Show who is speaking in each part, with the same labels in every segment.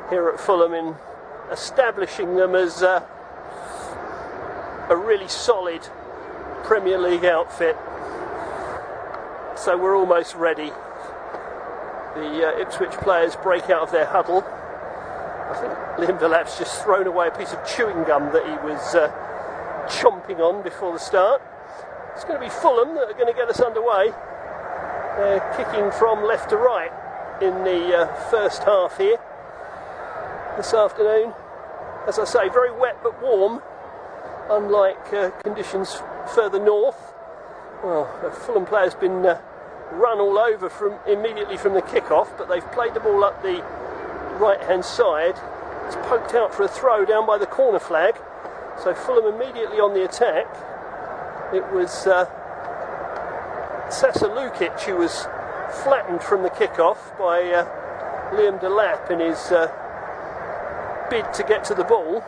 Speaker 1: here at Fulham in establishing them as a really solid Premier League outfit. So we're almost ready. The Ipswich players break out of their huddle. I think Liam Delap's just thrown away a piece of chewing gum that he was chomping on before the start. It's going to be Fulham that are going to get us underway. They're kicking from left to right in the first half here this afternoon. As I say, very wet but warm, unlike conditions further north. Well, the Fulham player's been run all over immediately from the kick-off, but they've played the ball up the right-hand side. It's poked out for a throw down by the corner flag, so Fulham immediately on the attack. It was Sasa Lukic who was flattened from the kick-off by Liam Delap in his bid to get to the ball.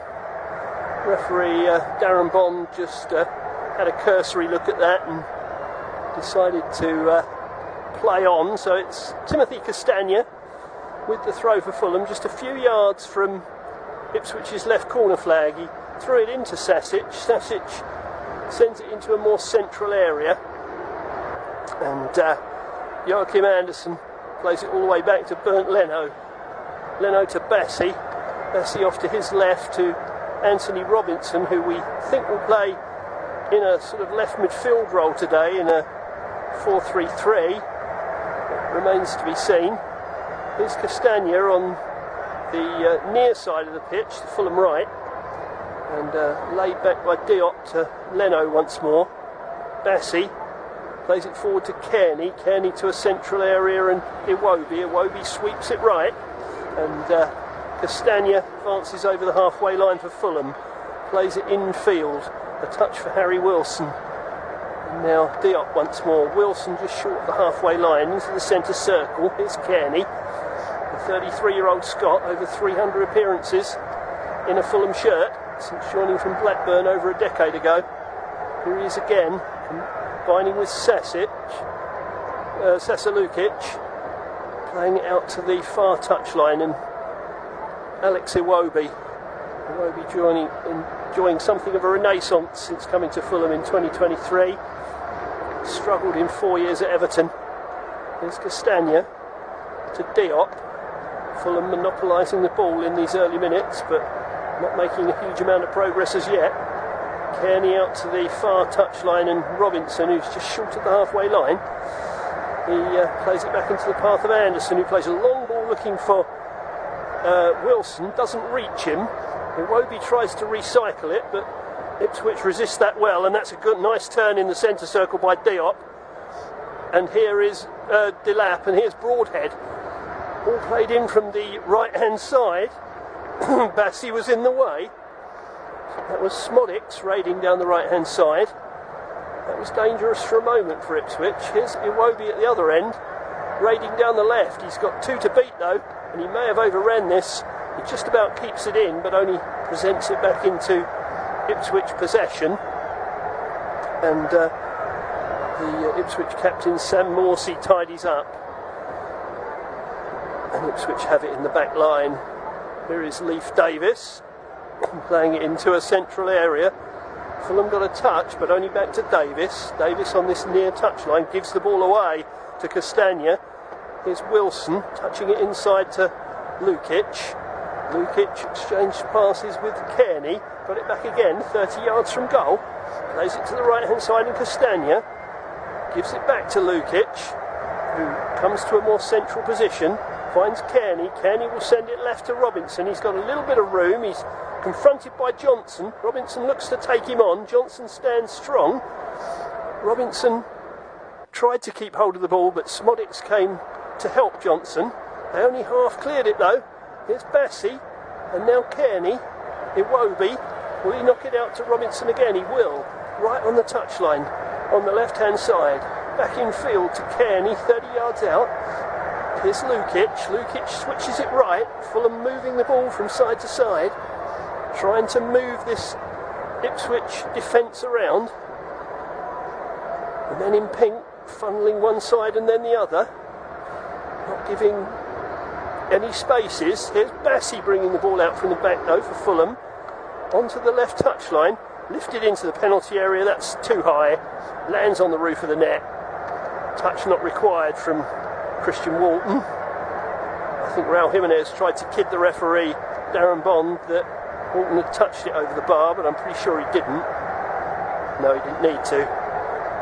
Speaker 1: Referee Darren Bond just had a cursory look at that and decided to play on. So it's Timothy Castagna with the throw for Fulham, just a few yards from Ipswich's left corner flag. He threw it into Sasic. Sasic sends it into a more central area, and Joachim Andersen plays it all the way back to Bernd Leno. Leno to Bassi. Bassi off to his left to Anthony Robinson, who we think will play in a sort of left midfield role today in a 4-3-3. It remains to be seen. Here's Castagna on the near side of the pitch, the Fulham right, and laid back by Diop to Leno once more. Bassi plays it forward to Kearney. Kearney to a central area, and Iwobi sweeps it right, and Castagna advances over the halfway line for Fulham, plays it infield, a touch for Harry Wilson, and now Diop once more. Wilson just short of the halfway line into the centre circle. Here's Kearney, the 33-year-old Scot, over 300 appearances in a Fulham shirt since joining from Blackburn over a decade ago. Here he is again, combining with Sasa Lukic, playing it out to the far touchline, and Alex Iwobi enjoying something of a renaissance since coming to Fulham in 2023. Struggled in 4 years at Everton. Here's Castagna to Diop. Fulham monopolising the ball in these early minutes, but not making a huge amount of progress as yet. Kearney out to the far touchline, and Robinson, who's just short of the halfway line, he plays it back into the path of Andersen, who plays a long ball looking for Wilson, doesn't reach him. Iwobi tries to recycle it, but Ipswich resists that well, and that's a good, nice turn in the centre circle by Diop. And here is Delap, and here's Broadhead, all played in from the right-hand side. Bassi was in the way. That was Smodics raiding down the right-hand side. That was dangerous for a moment for Ipswich. Here's Iwobi at the other end, raiding down the left. He's got two to beat though, and he may have overran this. He just about keeps it in, but only presents it back into Ipswich possession. And the Ipswich captain Sam Morsey tidies up, and Ipswich have it in the back line. Here is Leif Davis playing it into a central area. Fulham got a touch, but only back to Davis. Davis on this near touchline gives the ball away to Castagna. Here's Wilson touching it inside to Lukic. Lukic exchanged passes with Kearney, got it back again, 30 yards from goal. Plays it to the right hand side, and Castagna gives it back to Lukic, who comes to a more central position, finds Kearney. Kearney will send it left to Robinson. He's got a little bit of room. He's confronted by Johnson. Robinson looks to take him on. Johnson stands strong. Robinson tried to keep hold of the ball, but Smodics came to help Johnson. They only half cleared it though. Here's Bassi, and now Kearney. Iwobi, will he knock it out to Robinson again? He will, right on the touchline, on the left hand side. Back in field to Kearney, 30 yards out. Here's Lukic. Lukic switches it right. Fulham moving the ball from side to side, trying to move this Ipswich defence around. The men in pink funneling one side and then the other, not giving any spaces. Here's Bassey bringing the ball out from the back though for Fulham. Onto the left touchline, lifted into the penalty area, that's too high, lands on the roof of the net. Touch not required from Christian Walton. I think Raul Jimenez tried to kid the referee, Darren Bond, that Walton had touched it over the bar, but I'm pretty sure he didn't. No, he didn't need to.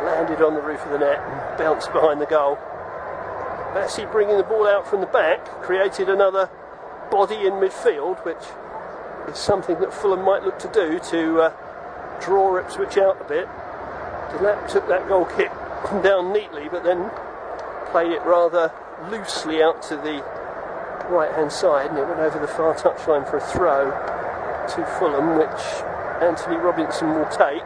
Speaker 1: Landed on the roof of the net and bounced behind the goal. Bassey bringing the ball out from the back, created another body in midfield, which is something that Fulham might look to do to draw Ipswich out a bit. Delap took that goal kick down neatly, but then played it rather loosely out to the right hand side, and it went over the far touchline for a throw to Fulham, which Anthony Robinson will take.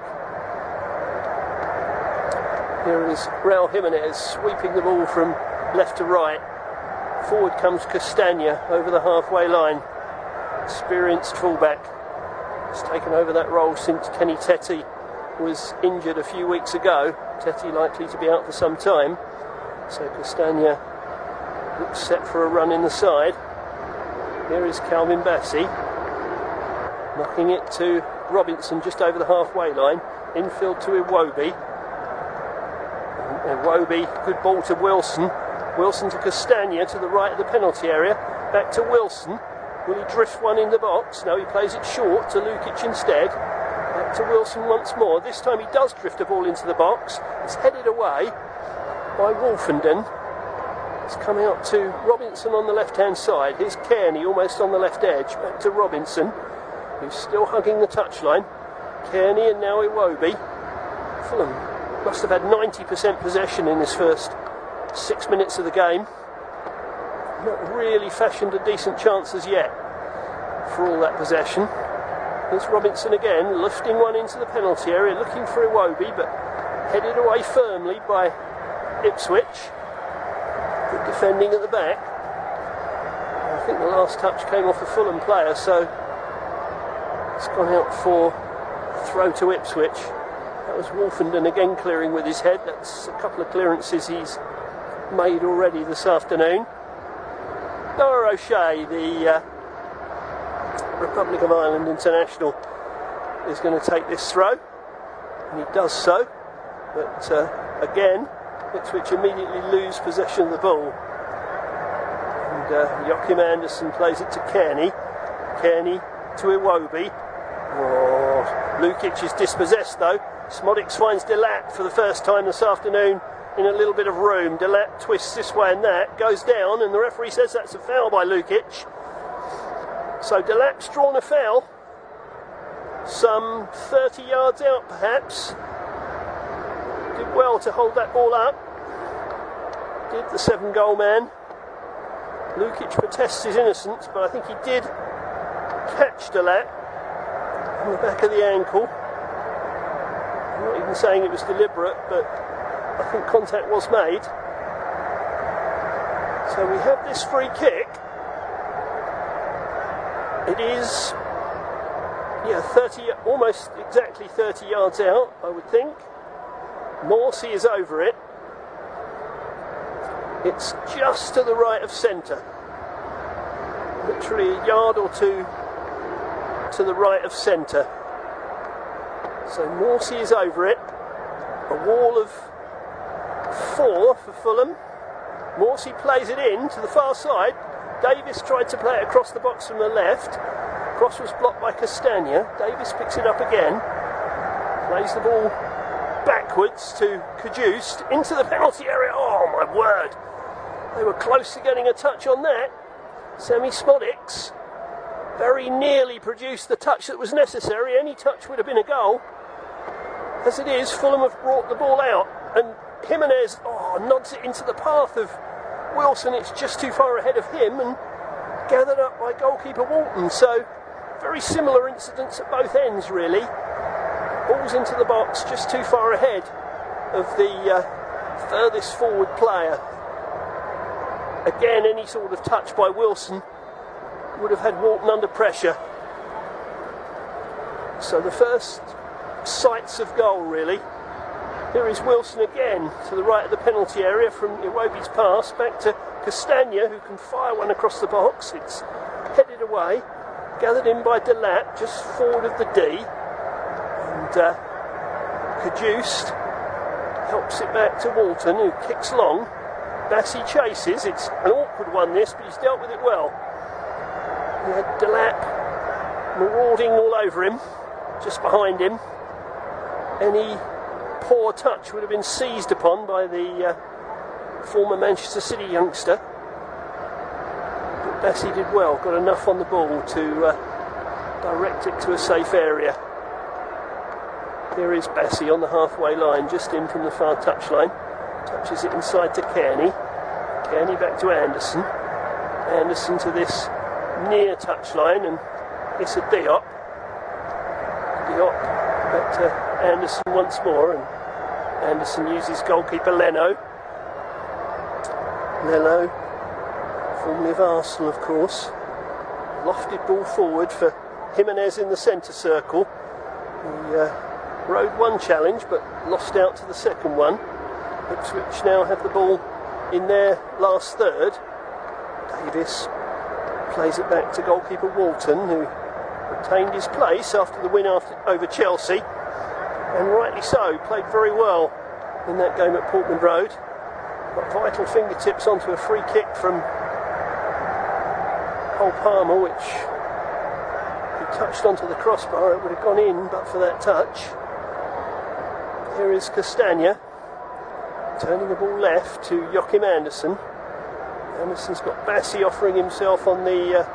Speaker 1: Here is Raul Jimenez sweeping the ball from left to right. Forward comes Castagna over the halfway line. Experienced fullback. He's taken over that role since Kenny Teti was injured a few weeks ago. Teti likely to be out for some time. So Castagna looks set for a run in the side. Here is Calvin Bassey. Knocking it to Robinson just over the halfway line. Infield to Iwobi. Iwobi, good ball to Wilson. Wilson to Castagna to the right of the penalty area. Back to Wilson. Will he drift one in the box? No, he plays it short to Lukic instead. Back to Wilson once more. This time he does drift a ball into the box. It's headed away by Wolfenden. It's come out to Robinson on the left-hand side. Here's Kearney almost on the left edge. Back to Robinson, who's still hugging the touchline. Kearney and now Iwobi. Fulham must have had 90% possession in this first 6 minutes of the game. Not really fashioned a decent chance as yet for all that possession. There's Robinson again, lifting one into the penalty area, looking for Iwobi, but headed away firmly by Ipswich. Good defending at the back. I think the last touch came off a Fulham player, so it's gone out for a throw to Ipswich. That was Wolfenden again clearing with his head. That's a couple of clearances he's made already this afternoon. Noah O'Shea, the Republic of Ireland international, is going to take this throw, and he does so, but again Ipswich immediately lose possession of the ball, and Joachim Andersen plays it to Kearney. Kearney to Iwobi. Lukic is dispossessed though. Smodics finds Delap for the first time this afternoon in a little bit of room. Delap twists this way and that, goes down, and the referee says that's a foul by Lukic. So Delap's drawn a foul, some 30 yards out perhaps. Did well to hold that ball up, did the 7-goal man. Lukic protests his innocence, but I think he did catch Delap on the back of the ankle. I'm not even saying it was deliberate, but I think contact was made. So we have this free kick. It is 30, almost exactly 30 yards out, I would think. Morsey is over it. It's just to the right of centre. Literally a yard or two to the right of centre. So Morsey is over it. A wall of 4 for Fulham. Morsey plays it in to the far side. Davis tried to play it across the box from the left. Cross was blocked by Castagna. Davis picks it up again. Plays the ball backwards to Cajuste into the penalty area. Oh my word! They were close to getting a touch on that. Sammy Smodics very nearly produced the touch that was necessary. Any touch would have been a goal. As it is, Fulham have brought the ball out, and Jimenez nods it into the path of Wilson. It's just too far ahead of him and gathered up by goalkeeper Walton. So very similar incidents at both ends really. Balls into the box just too far ahead of the furthest forward player. Again, any sort of touch by Wilson would have had Walton under pressure. So the first sights of goal really. Here is Wilson again to the right of the penalty area from Iwobi's pass back to Castagna, who can fire one across the box. It's headed away, gathered in by Delap, just forward of the D, and Caduced helps it back to Walton, who kicks long. Bassey chases. It's an awkward one, this, but he's dealt with it well. He had Delap marauding all over him, just behind him. Any poor touch would have been seized upon by the former Manchester City youngster. But Bassey did well, got enough on the ball to direct it to a safe area. Here is Bassey on the halfway line, just in from the far touchline. Touches it inside to Kearney. Kearney back to Anderson. Anderson to this near touchline, and it's a Diop. Diop back to Anderson once more, and Anderson uses goalkeeper Leno. Leno, formerly of Arsenal, of course. Lofted ball forward for Jimenez in the centre circle. He rode one challenge but lost out to the second one. Ipswich now have the ball in their last third. Davis plays it back to goalkeeper Walton, who retained his place after the win over Chelsea, and rightly so, played very well in that game at Portman Road. Got vital fingertips onto a free kick from Cole Palmer, which he touched onto the crossbar. It would have gone in but for that touch. Here is Castagna turning the ball left to Joachim Anderson. Anderson's got Bassey offering himself on the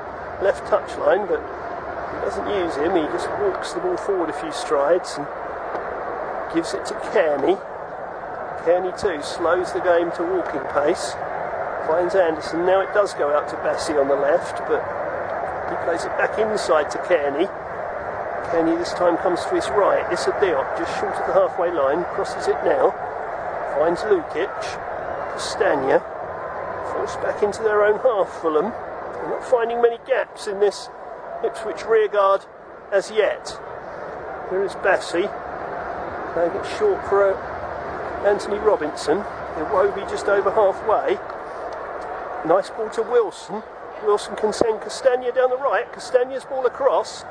Speaker 1: left touchline, but he doesn't use him. He just walks the ball forward a few strides and gives it to Kearney. Kearney too slows the game to walking pace. Finds Anderson. Now it does go out to Bassey on the left, but he plays it back inside to Kearney. Kearney this time comes to his right. Issa Diop just short of the halfway line. Crosses it now. Finds Lukic. Castagna. Forced back into their own half, Fulham. They're not finding many gaps in this Ipswich rearguard as yet. Here is Bassey. Playing it short for Anthony Robinson. Iwobi just over halfway. Nice ball to Wilson. Wilson can send Castagna down the right. Castagna's ball across.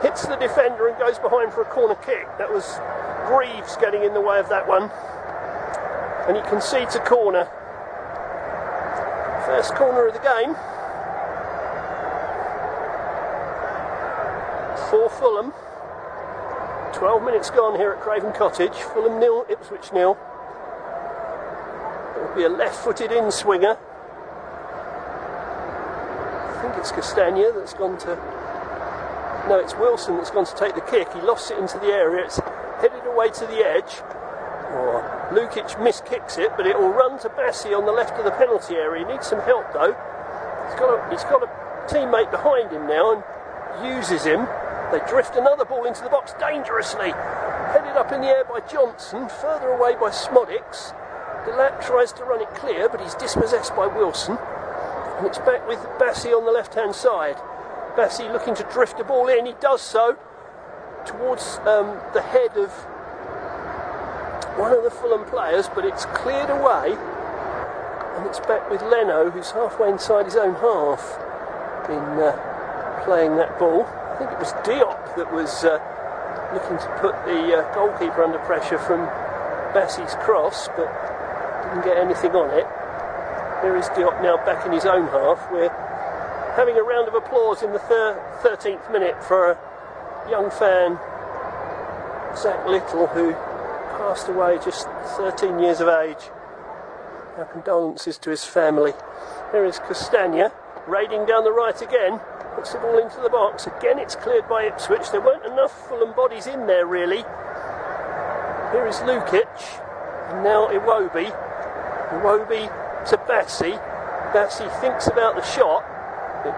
Speaker 1: Hits the defender and goes behind for a corner kick. That was Greaves getting in the way of that one. And he concedes a corner. First corner of the game for Fulham. 12 minutes gone here at Craven Cottage. Fulham 0, Ipswich 0. It'll be a left-footed in-swinger. I think it's Castagna that's gone to... No, it's Wilson that's gone to take the kick. He lost it into the area. It's headed away to the edge. Lukic miskicks it, but it will run to Bassey on the left of the penalty area. He needs some help though. He's got a teammate behind him now and uses him. They drift another ball into the box dangerously. Headed up in the air by Johnson, further away by Smodics. Delap tries to run it clear, but he's dispossessed by Wilson. And it's back with Bassey on the left-hand side. Bassey looking to drift the ball in. He does so towards the head of one of the Fulham players, but it's cleared away. And it's back with Leno, who's halfway inside his own half in playing that ball. I think it was Diop that was looking to put the goalkeeper under pressure from Bassey's cross, but didn't get anything on it. Here is Diop now back in his own half. We're having a round of applause in the 13th minute for a young fan, Zach Little, who passed away just 13 years of age. Our condolences to his family. Here is Castagna, raiding down the right again. Puts the ball into the box. Again it's cleared by Ipswich. There weren't enough Fulham bodies in there really. Here is Lukic. And now Iwobi. Iwobi to Bassey. Bassey thinks about the shot. It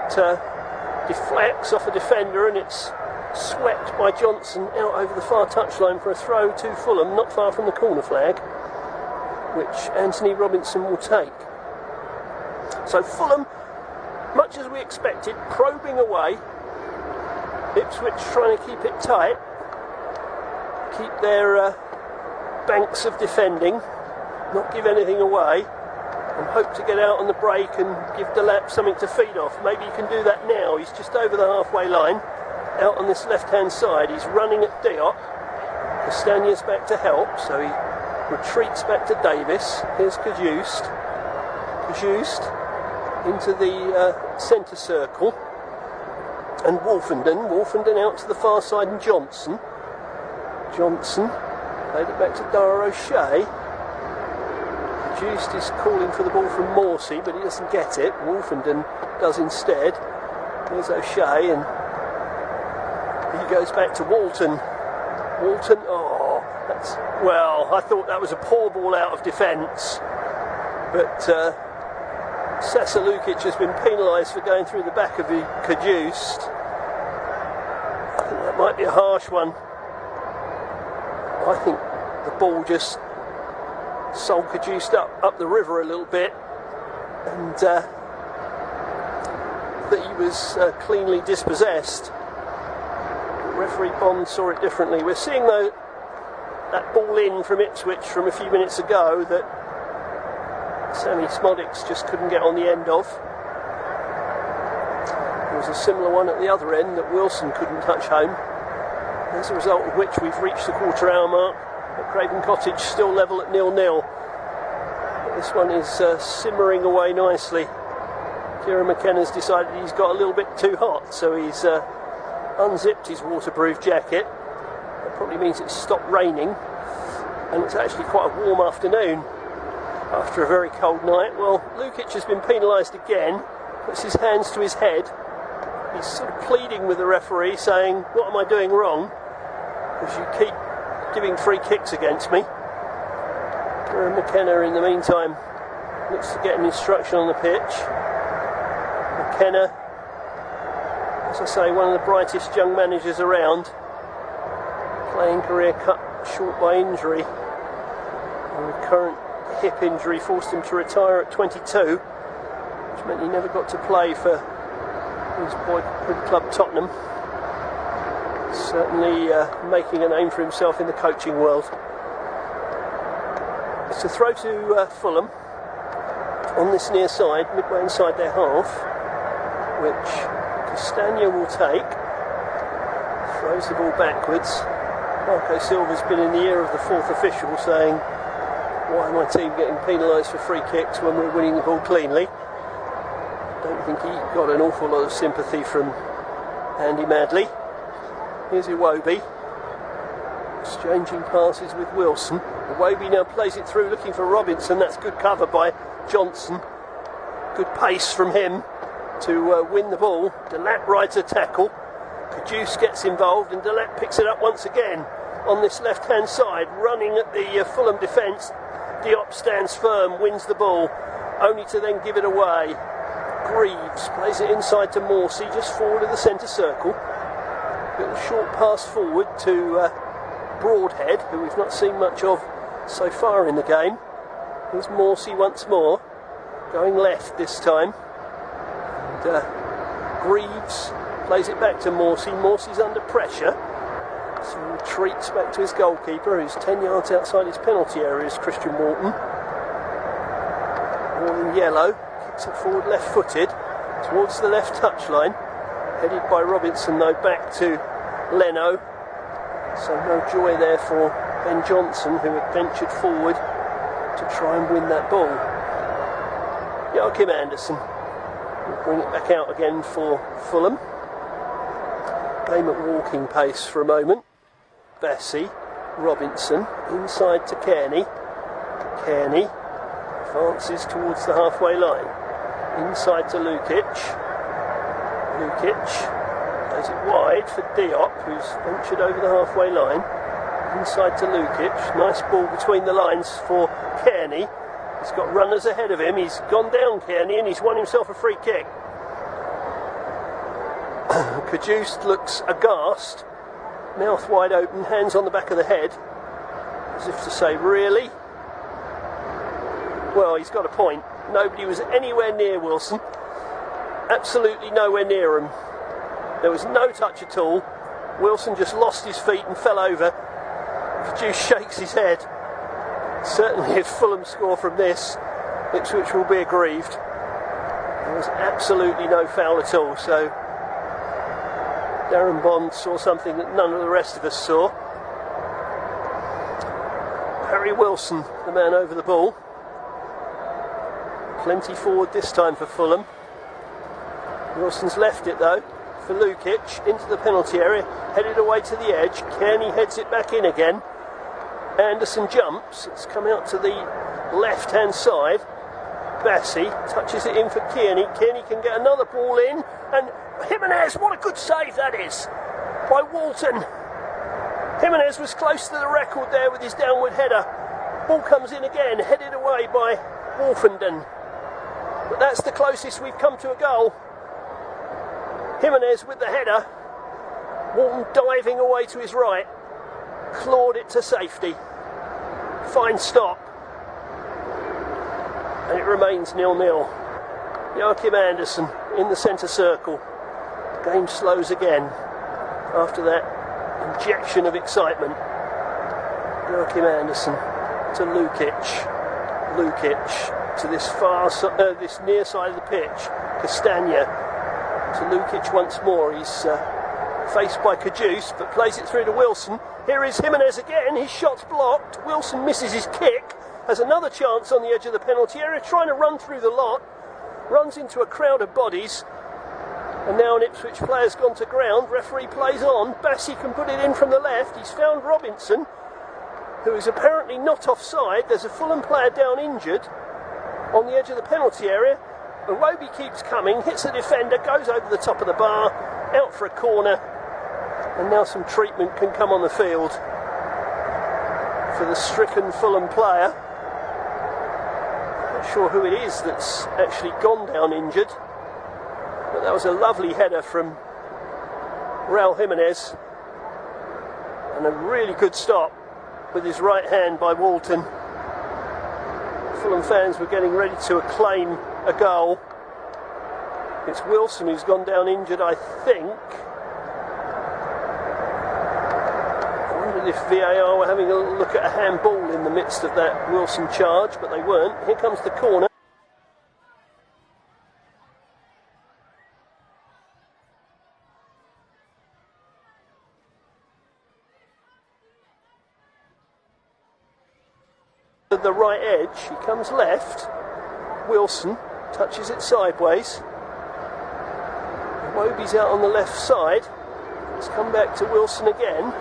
Speaker 1: deflects off a defender and it's swept by Johnson out over the far touchline for a throw to Fulham, not far from the corner flag, which Anthony Robinson will take. So Fulham, much as we expected, probing away. Ipswich trying to keep it tight, keep their banks of defending, not give anything away. and hope to get out on the break and give Delap something to feed off. Maybe he can do that now. He's just over the halfway line, out on this left-hand side. He's running at Diop. Castagne's back to help, so he retreats back to Davis. Here's Cajuste. Cajuste into the centre circle. And Wolfenden out to the far side, and Johnson played it back to Dara O'Shea. Cajuste is calling for the ball from Morsey, but he doesn't get it. Wolfenden does instead. There's O'Shea, and he goes back to Walton. I thought that was a poor ball out of defence, but Sasa Lukic has been penalised for going through the back of the Cajuste. I think that might be a harsh one. I think the ball just sold Cajuste up the river a little bit, and that he was cleanly dispossessed. Referee Bond saw it differently. We're seeing though that ball in from Ipswich from a few minutes ago that Sammy Smodics just couldn't get on the end of. There was a similar one at the other end that Wilson couldn't touch home. As a result of which we've reached the quarter hour mark at Craven Cottage, still level at 0-0. This one is simmering away nicely. Kieran McKenna's decided he's got a little bit too hot, so he's unzipped his waterproof jacket. That probably means it's stopped raining, and it's actually quite a warm afternoon after a very cold night. Well, Lukic has been penalised again, puts his hands to his head. He's sort of pleading with the referee, saying, "What am I doing wrong? Because you keep giving free kicks against me." Kieran McKenna, in the meantime, looks to get an instruction on the pitch. McKenna, as I say, one of the brightest young managers around. Playing career cut short by injury. And the current hip injury forced him to retire at 22, which meant he never got to play for his boyhood club Tottenham. Certainly making a name for himself in the coaching world. It's a throw to Fulham on this near side, midway inside their half, which Castagne will take. Throws the ball backwards. Marco Silva's been in the ear of the fourth official, saying, "Why my team getting penalised for free kicks when we're winning the ball cleanly?" Don't think he got an awful lot of sympathy from Andy Madley. Here's Iwobi, exchanging passes with Wilson. Iwobi now plays it through, looking for Robinson. That's good cover by Johnson. Good pace from him to win the ball. Delap rides a tackle. Cajuste gets involved, and Delap picks it up once again on this left-hand side, running at the Fulham defence. Diop stands firm, wins the ball, only to then give it away. Greaves plays it inside to Morsey, just forward of the centre circle. Little short pass forward to Broadhead, who we've not seen much of so far in the game. Here's Morsey once more, going left this time. And, Greaves plays it back to Morsey. Morsey's under pressure, so he retreats back to his goalkeeper, who's 10 yards outside his penalty area, is Christian Walton. All in yellow, kicks it forward left-footed towards the left touchline, headed by Robinson though back to Leno. So no joy there for Ben Johnson, who had ventured forward to try and win that ball. Joachim Anderson will bring it back out again for Fulham. Game at walking pace for a moment. Bassey, Robinson, inside to Kearney. Kearney advances towards the halfway line. Inside to Lukic. Lukic plays it wide for Diop, who's ventured over the halfway line. Inside to Lukic. Nice ball between the lines for Kearney. He's got runners ahead of him. He's gone down, Kearney, and he's won himself a free kick. Cajuste looks aghast, mouth wide open, hands on the back of the head, as if to say, really? Well, he's got a point. Nobody was anywhere near Wilson. Absolutely nowhere near him. There was no touch at all. Wilson just lost his feet and fell over. Cajuste shakes his head. Certainly if Fulham score from this, Ipswich will be aggrieved. There was absolutely no foul at all, so Darren Bond saw something that none of the rest of us saw. Harry Wilson, the man over the ball. Plenty forward this time for Fulham. Wilson's left it though for Lukic into the penalty area, headed away to the edge. Kearney heads it back in again. Anderson jumps, it's come out to the left hand side. Bassey touches it in for Kearney. Kearney can get another ball in, and Jimenez, what a good save that is by Walton. Jimenez was close to the record there with his downward header. Ball comes in again, headed away by Wolfenden. But that's the closest we've come to a goal. Jimenez with the header. Walton diving away to his right. Clawed it to safety. Fine stop. And it remains 0-0. Joachim Anderson in the centre circle. The game slows again after that injection of excitement. Joachim Anderson to Lukic. Lukic to this this near side of the pitch. Castagna to Lukic once more. He's faced by Kajus, but plays it through to Wilson. Here is Jimenez again. His shot's blocked. Wilson misses his kick. Has another chance on the edge of the penalty area, trying to run through the lot. Runs into a crowd of bodies. And now an Ipswich player's gone to ground. Referee plays on. Bassey can put it in from the left. He's found Robinson, who is apparently not offside. There's a Fulham player down injured on the edge of the penalty area. Iwobi keeps coming, hits the defender, goes over the top of the bar, out for a corner. And now some treatment can come on the field for the stricken Fulham player. Not sure who it is that's actually gone down injured. But that was a lovely header from Raul Jimenez. And a really good stop with his right hand by Walton. Fulham fans were getting ready to acclaim a goal. It's Wilson who's gone down injured, I think. I wondered if VAR were having a look at a handball in the midst of that Wilson charge, but they weren't. Here comes the corner. The right edge, he comes left. Wilson touches it sideways. Iwobi's out on the left side. It's come back to Wilson again.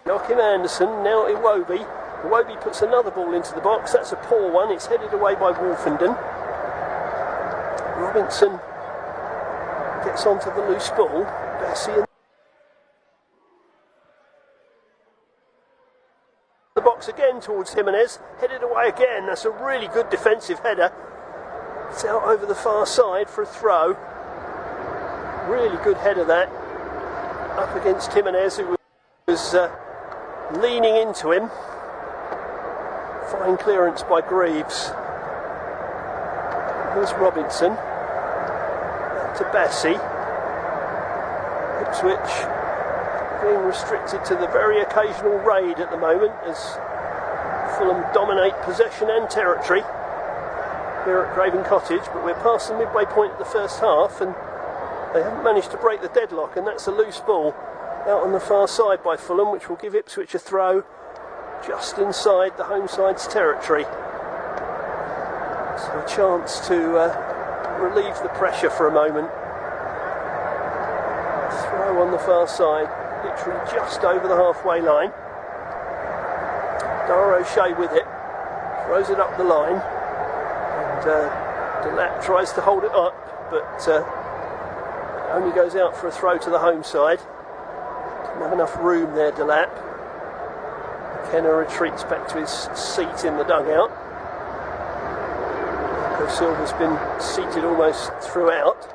Speaker 1: Joachim Anderson, now Iwobi. Iwobi puts another ball into the box. That's a poor one. It's headed away by Wolfenden. Robinson gets onto the loose ball. Bassey the box again towards Jimenez, headed away again. That's a really good defensive header. It's out over the far side for a throw. Really good header that, up against Jimenez, who was leaning into him. Fine clearance by Greaves. Here's Robinson, back to Bassey. Ipswich being restricted to the very occasional raid at the moment as Fulham dominate possession and territory here at Craven Cottage, but we're past the midway point of the first half and they haven't managed to break the deadlock, and that's a loose ball out on the far side by Fulham, which will give Ipswich a throw just inside the home side's territory. So a chance to relieve the pressure for a moment. Throw on the far side, literally just over the halfway line. Dar O'Shea with it, throws it up the line, and Delap tries to hold it up, but only goes out for a throw to the home side. Didn't have enough room there, Delap. Kenner retreats back to his seat in the dugout. Marco Silva's been seated almost throughout.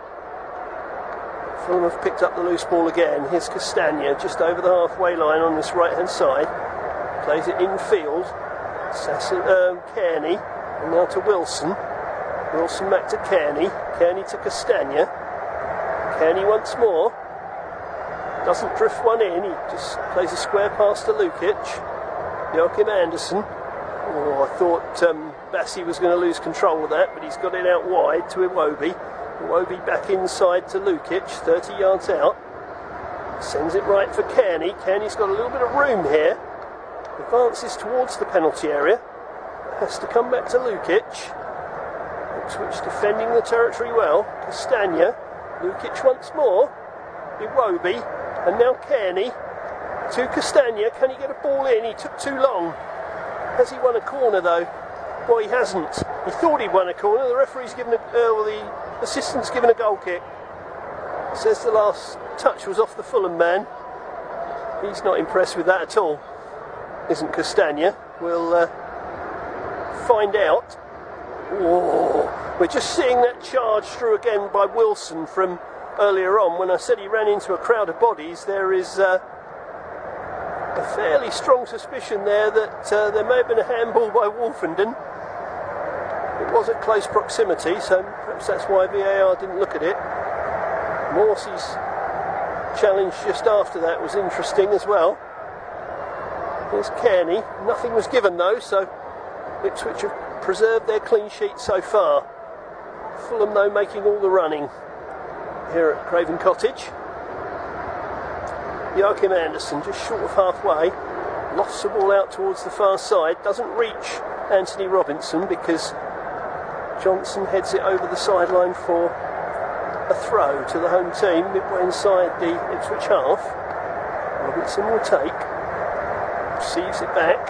Speaker 1: Fulham have picked up the loose ball again. Here's Castagna just over the halfway line on this right hand side. Plays it infield. Kearney, and now to Wilson. Wilson back to Kearney. Kearney to Castagna. Kearney once more. Doesn't drift one in. He just plays a square pass to Lukic. Joachim Andersen. Oh, I thought Bassi was going to lose control of that, but he's got it out wide to Iwobi. Iwobi back inside to Lukic, 30 yards out. Sends it right for Kearney. Kearney's got a little bit of room here. Advances towards the penalty area. Has to come back to Lukic. Ipswich defending the territory well. Castagna. Lukic once more. Iwobi. And now Kearney. To Castagna. Can he get a ball in? He took too long. Has he won a corner though? Well, he hasn't. He thought he'd won a corner. The referee's given the assistant's given a goal kick. Says the last touch was off the Fulham man. He's not impressed with that at all. Isn't Castagna? We'll find out. Oh, we're just seeing that charge through again by Wilson from earlier on. When I said he ran into a crowd of bodies, there is a fairly strong suspicion there that there may have been a handball by Wolfenden. It was at close proximity, so perhaps that's why VAR didn't look at it. Morsey's challenge just after that was interesting as well. Here's Kearney. Nothing was given though, so Ipswich have preserved their clean sheet so far. Fulham though making all the running here at Craven Cottage. Joachim Andersen just short of halfway, lofts the ball out towards the far side, doesn't reach Anthony Robinson because Johnson heads it over the sideline for a throw to the home team midway inside the Ipswich half. Robinson will take, receives it back,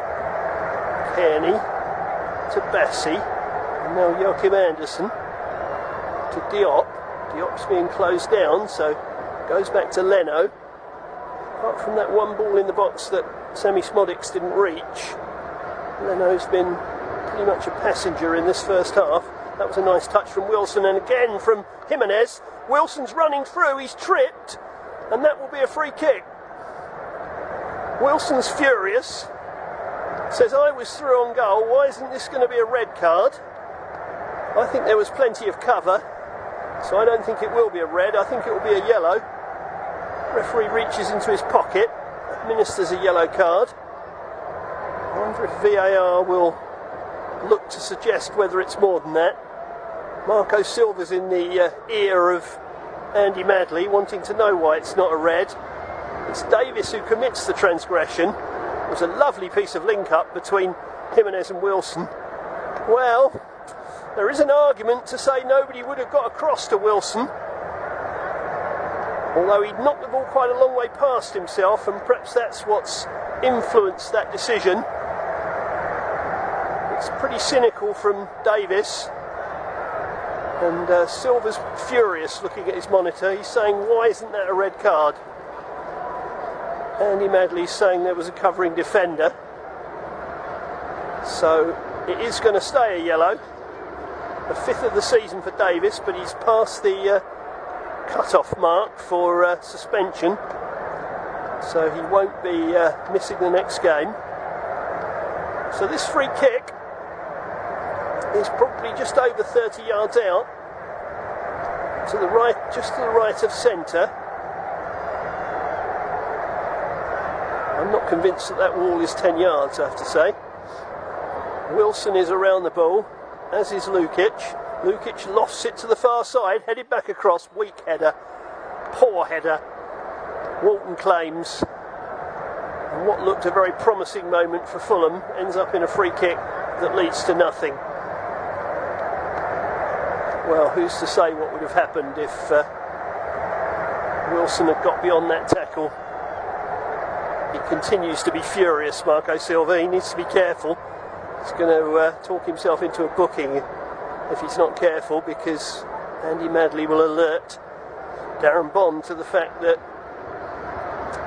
Speaker 1: Kearney to Bassi, and now Joachim Andersen to Diop. Diop's being closed down, so goes back to Leno. Apart from that one ball in the box that Sammy Smodics didn't reach, Leno's been pretty much a passenger in this first half. That was a nice touch from Wilson, and again from Jimenez. Wilson's running through, he's tripped, and that will be a free kick. Wilson's furious, says I was through on goal, why isn't this going to be a red card? I think there was plenty of cover, so I don't think it will be a red, I think it will be a yellow. Referee reaches into his pocket, administers a yellow card. I wonder if VAR will look to suggest whether it's more than that. Marco Silva's in the ear of Andy Madley, wanting to know why it's not a red. It's Davis who commits the transgression. It was a lovely piece of link-up between Jimenez and Wilson. Well, there is an argument to say nobody would have got across to Wilson, although he'd knocked the ball quite a long way past himself, and perhaps that's what's influenced that decision. It's pretty cynical from Davis, and Silva's furious looking at his monitor. He's saying, why isn't that a red card? Andy Madley's saying there was a covering defender, so it is going to stay a yellow. The 5th of the season for Davis, but he's past the cut-off mark for suspension, so he won't be missing the next game. So this free kick is probably just over 30 yards out, to the right, just to the right of centre. I'm not convinced that that wall is 10 yards, I have to say. Wilson is around the ball, as is Lukic. Lukic lofts it to the far side, headed back across, weak header, poor header, Walton claims. And what looked a very promising moment for Fulham ends up in a free kick that leads to nothing. Well, who's to say what would have happened if Wilson had got beyond that tackle? He continues to be furious, Marco Silva. He needs to be careful. He's going to talk himself into a booking if he's not careful, because Andy Madley will alert Darren Bond to the fact that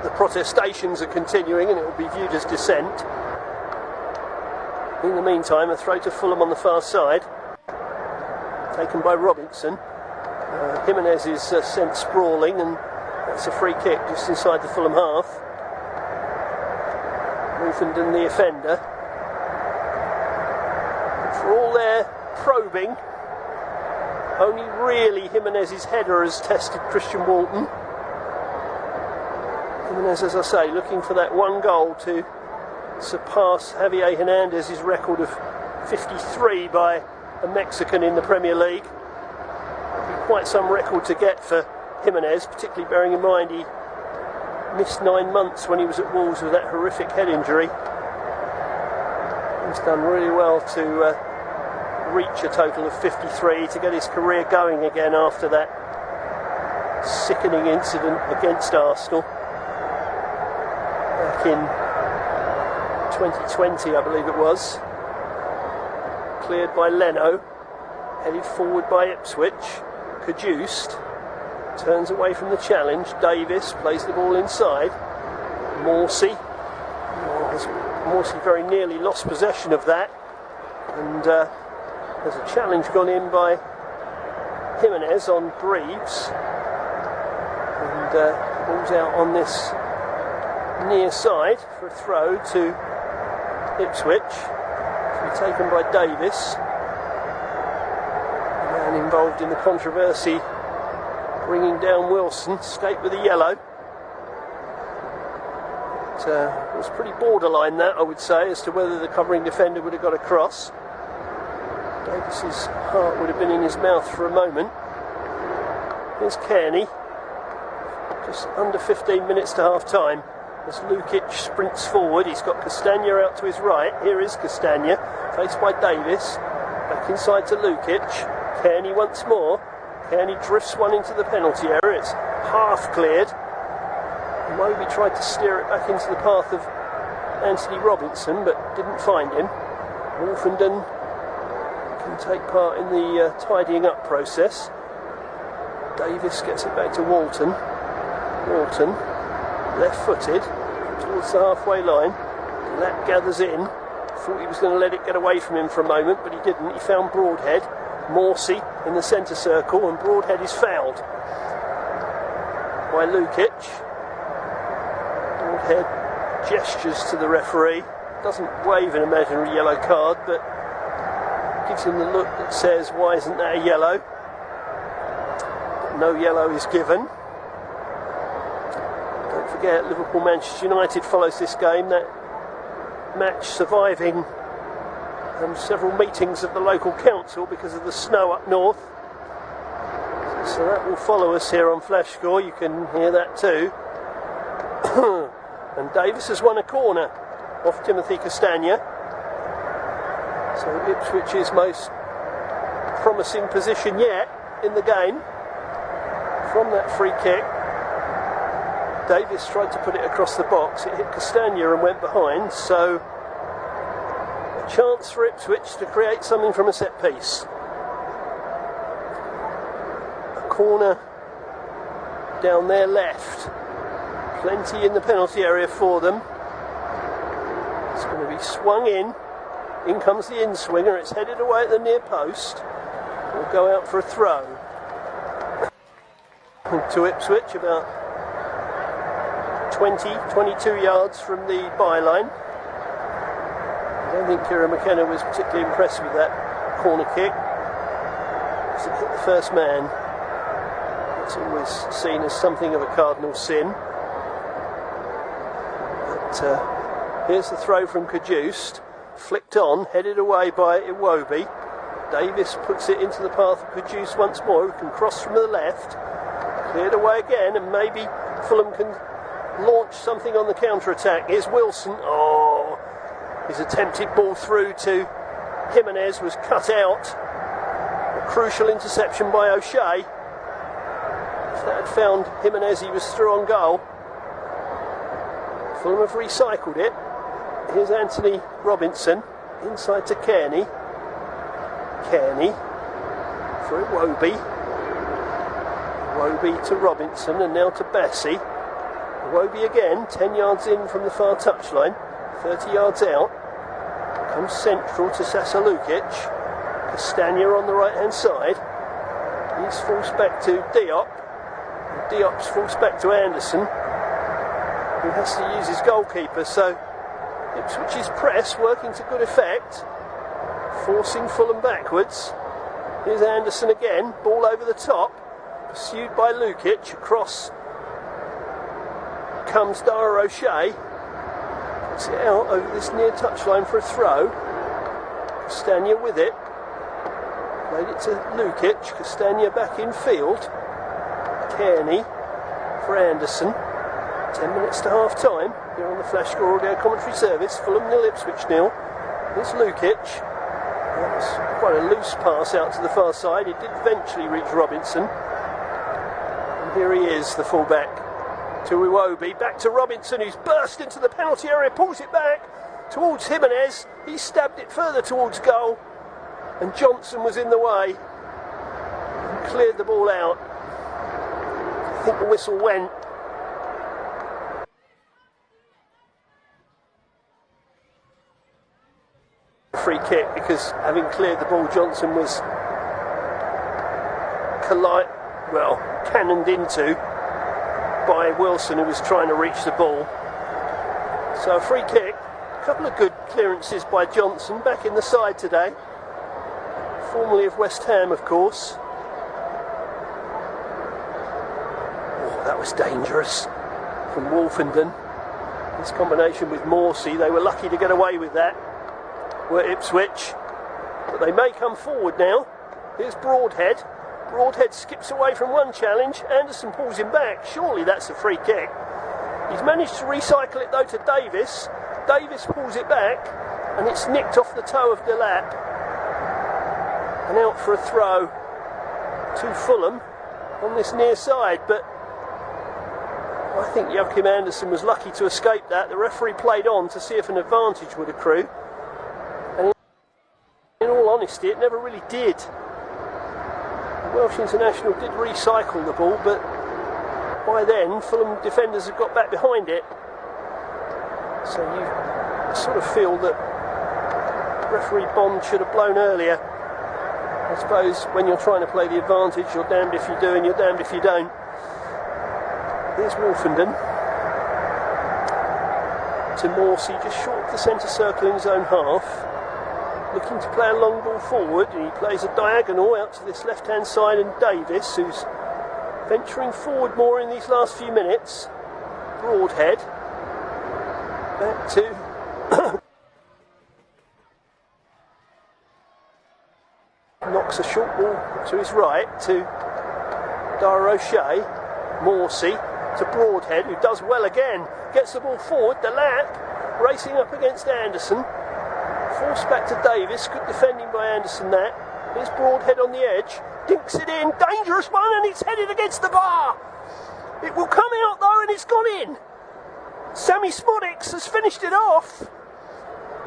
Speaker 1: the protestations are continuing and it will be viewed as dissent. In the meantime, a throw to Fulham on the far side, taken by Robinson. Jimenez is sent sprawling, and that's a free kick just inside the Fulham half. Wolfenden the offender. For all their probing, only really Jimenez's header has tested Christian Walton. Jimenez, as I say, looking for that one goal to surpass Javier Hernandez's record of 53 by a Mexican in the Premier League. It'll be quite some record to get for Jimenez, particularly bearing in mind he missed 9 months when he was at Wolves with that horrific head injury. He's done really well to reach a total of 53 to get his career going again after that sickening incident against Arsenal back in 2020, I believe it was. Cleared by Leno, headed forward by Ipswich. Caduced, turns away from the challenge. Davis plays the ball inside. Morsey very nearly lost possession of that, and there's a challenge gone in by Jimenez on Breves, and ball's out on this near side for a throw to Ipswich. To be taken by Davis, the man involved in the controversy bringing down Wilson, escaped with a yellow. It was pretty borderline, that, I would say, as to whether the covering defender would have got across. Davis's heart would have been in his mouth for a moment. Here's Kearney, just under 15 minutes to half time, as Lukic sprints forward. He's got Castagna out to his right. Here is Castagna, faced by Davis, back inside to Lukic. Kearney once more. Kearney drifts one into the penalty area. It's half cleared. Moby tried to steer it back into the path of Anthony Robinson, but didn't find him. Wolfenden can take part in the tidying up process. Davis gets it back to Walton. Walton, left-footed, towards the halfway line. Lap gathers in. Thought he was going to let it get away from him for a moment, but he didn't. He found Broadhead. Morsey in the centre circle, and Broadhead is fouled by Lukic. Broadhead gestures to the referee, doesn't wave an imaginary yellow card, but gives him the look that says, why isn't that a yellow? But no yellow is given. Don't forget, Liverpool-Manchester United follows this game, that match surviving several meetings of the local council because of the snow up north. So that will follow us here on Flash Score. You can hear that too. And Davis has won a corner off Timothy Castagna. So Ipswich's most promising position yet in the game. From that free kick, Davis tried to put it across the box. It hit Castagna and went behind. So a chance for Ipswich to create something from a set piece. A corner down their left. Plenty in the penalty area for them. It's going to be swung in. In comes the in-swinger. It's headed away at the near post. Will go out for a throw. To Ipswich, about 22 yards from the byline. I don't think Kieran McKenna was particularly impressed with that corner kick, because it hit the first man. It's always seen as something of a cardinal sin. But here's the throw from Caduced, flicked on, headed away by Iwobi. Davis puts it into the path of Caduce once more, who can cross from the left, cleared away again, and maybe Fulham can launch something on the counter-attack. Here's Wilson. Oh, his attempted ball through to Jimenez was cut out. A crucial interception by O'Shea. If that had found Jimenez, he was through on goal. Fulham have recycled it. Here's Anthony Robinson, inside to Kearney. Kearney for Iwobi. Iwobi to Robinson, and now to Bessie. Iwobi again, 10 yards in from the far touchline, 30 yards out. Comes central to Sasa Lukic. Castagna on the right hand side. He's falls back to Diop. Diop's falls back to Anderson, who has to use his goalkeeper. So Ipswich's press working to good effect, forcing Fulham backwards. Here's Anderson again, ball over the top, pursued by Lukic. Across comes Dara O'Shea. Puts it out over this near touchline for a throw. Castagna with it. Played it to Lukic. Castagna back in field. Kearney for Anderson. 10 minutes to half time here on the Flash Score Audio Commentary Service. Fulham 0, Ipswich 0. Here's Lukic. That was quite a loose pass out to the far side. It did eventually reach Robinson. And here he is, the fullback. To Iwobi, back to Robinson, who's burst into the penalty area, pulls it back towards Jimenez. He stabbed it further towards goal, and Johnson was in the way and cleared the ball out. I think the whistle went. Free kick, because having cleared the ball, Johnson was cannoned into by Wilson, who was trying to reach the ball. So a free kick. A couple of good clearances by Johnson, back in the side today, formerly of West Ham, of course. Oh, that was dangerous from Wolfenden. This combination with Morsey, they were lucky to get away with that, were Ipswich, but they may come forward now. Here's Broadhead. Broadhead skips away from one challenge. Anderson pulls him back. Surely that's a free kick. He's managed to recycle it though to Davis. Davis pulls it back, and it's nicked off the toe of Delap. And out for a throw to Fulham on this near side. But I think Joachim Anderson was lucky to escape that. The referee played on to see if an advantage would accrue. And in all honesty, it never really did. The Welsh international did recycle the ball, but by then Fulham defenders had got back behind it. So you sort of feel that referee Bond should have blown earlier. I suppose when you're trying to play the advantage, you're damned if you do and you're damned if you don't. Here's Wolfenden to Morsey, just short of the centre circle in his own half. Looking to play a long ball forward, and he plays a diagonal out to this left-hand side, and Davis, who's venturing forward more in these last few minutes. Broadhead back to knocks a short ball to his right to Dara O'Shea. Morsey to Broadhead, who does well again, gets the ball forward. The lap racing up against Anderson. Forced back to Davis, good defending by Anderson that. Here's Broadhead on the edge, dinks it in, dangerous one, and it's headed against the bar. It will come out though, and it's gone in. Sammy Smodics has finished it off.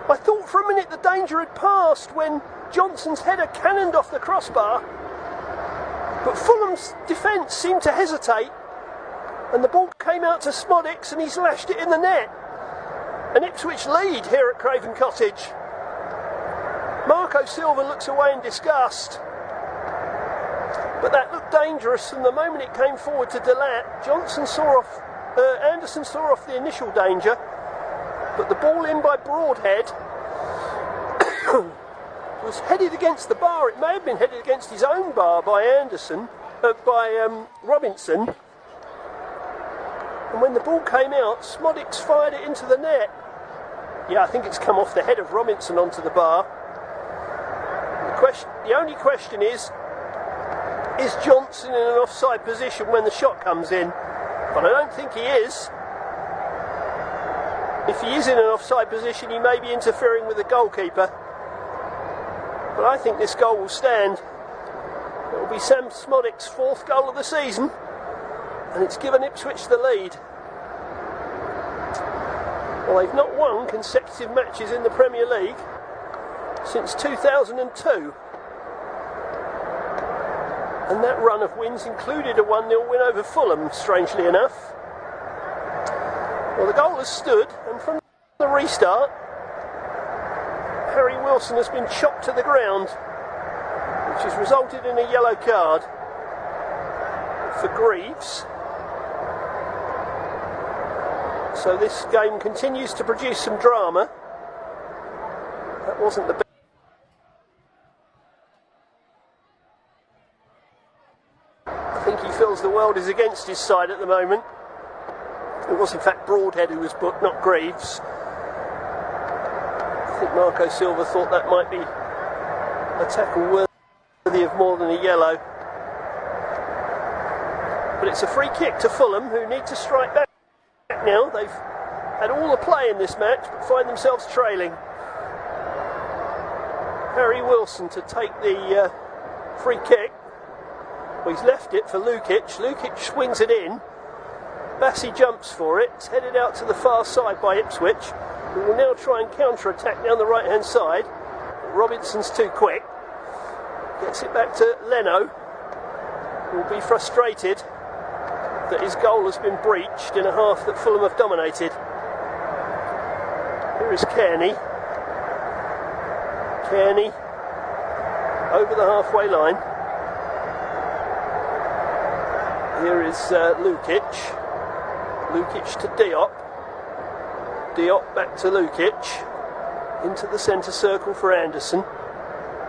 Speaker 1: I thought for a minute the danger had passed when Johnson's header cannoned off the crossbar, but Fulham's defence seemed to hesitate, and the ball came out to Smodics, and he's lashed it in the net. An Ipswich lead here at Craven Cottage. Marco Silva looks away in disgust, but that looked dangerous from the moment it came forward to Delap. Anderson saw off the initial danger, but the ball in by Broadhead was headed against the bar. It may have been headed against his own bar by Robinson, and when the ball came out, Smodics fired it into the net. Yeah, I think it's come off the head of Robinson onto the bar. The only question is Johnson in an offside position when the shot comes in? But I don't think he is. If he is in an offside position, he may be interfering with the goalkeeper. But I think this goal will stand. It will be Sam Smodics' fourth goal of the season, and it's given Ipswich the lead. Well, they've not won consecutive matches in the Premier League since 2002. And that run of wins included a 1-0 win over Fulham, strangely enough. Well, the goal has stood, and from the restart, Harry Wilson has been chopped to the ground, which has resulted in a yellow card for Greaves. So this game continues to produce some drama. That wasn't the best. I think he feels the world is against his side at the moment. It was in fact Broadhead who was booked, not Greaves. think Marco Silva thought that might be a tackle worthy of more than a yellow. But it's a free kick to Fulham, who need to strike back now. They've had all the play in this match, but find themselves trailing. Harry Wilson to take the free kick. Well, he's left it for Lukic. Lukic swings it in. Bassi jumps for it. It's headed out to the far side by Ipswich, who will now try and counter-attack down the right-hand side. But Robinson's too quick. Gets it back to Leno, who will be frustrated that his goal has been breached in a half that Fulham have dominated. Here is Kearney. Kearney over the halfway line. Here is Lukic. Lukic to Diop. Diop back to Lukic. Into the centre circle for Anderson.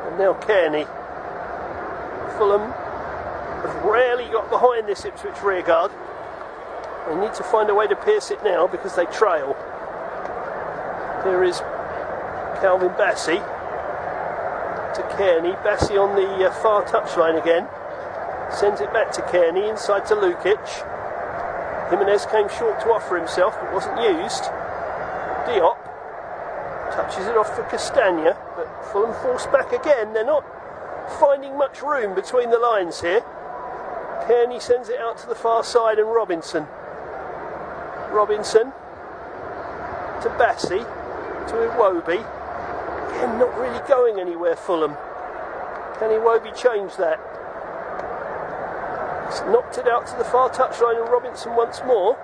Speaker 1: And now Kearney. Fulham have rarely got behind this Ipswich rearguard. They need to find a way to pierce it now because they trail. Here is Calvin Bassi to Kearney. Bassi on the far touchline again. Sends it back to Kearney, inside to Lukic. Jimenez came short to offer himself, but wasn't used. Diop touches it off for Castagna, but Fulham force back again. They're not finding much room between the lines here. Kearney sends it out to the far side, and Robinson. Robinson to Bassi, to Iwobi. Again, not really going anywhere, Fulham. Can Iwobi change that? He's knocked it out to the far touchline, and Robinson once more.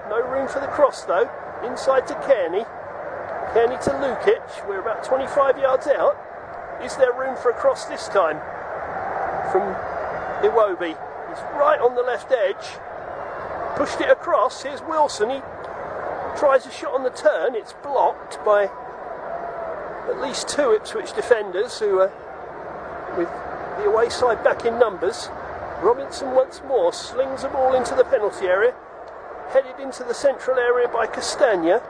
Speaker 1: No room for the cross though. Inside to Kearney. Kearney to Lukic. We're about 25 yards out. Is there room for a cross this time? From Iwobi. He's right on the left edge. Pushed it across. Here's Wilson. He tries a shot on the turn. It's blocked by at least two Ipswich defenders who are with the away side back in numbers. Robinson once more slings the ball into the penalty area, headed into the central area by Castagna,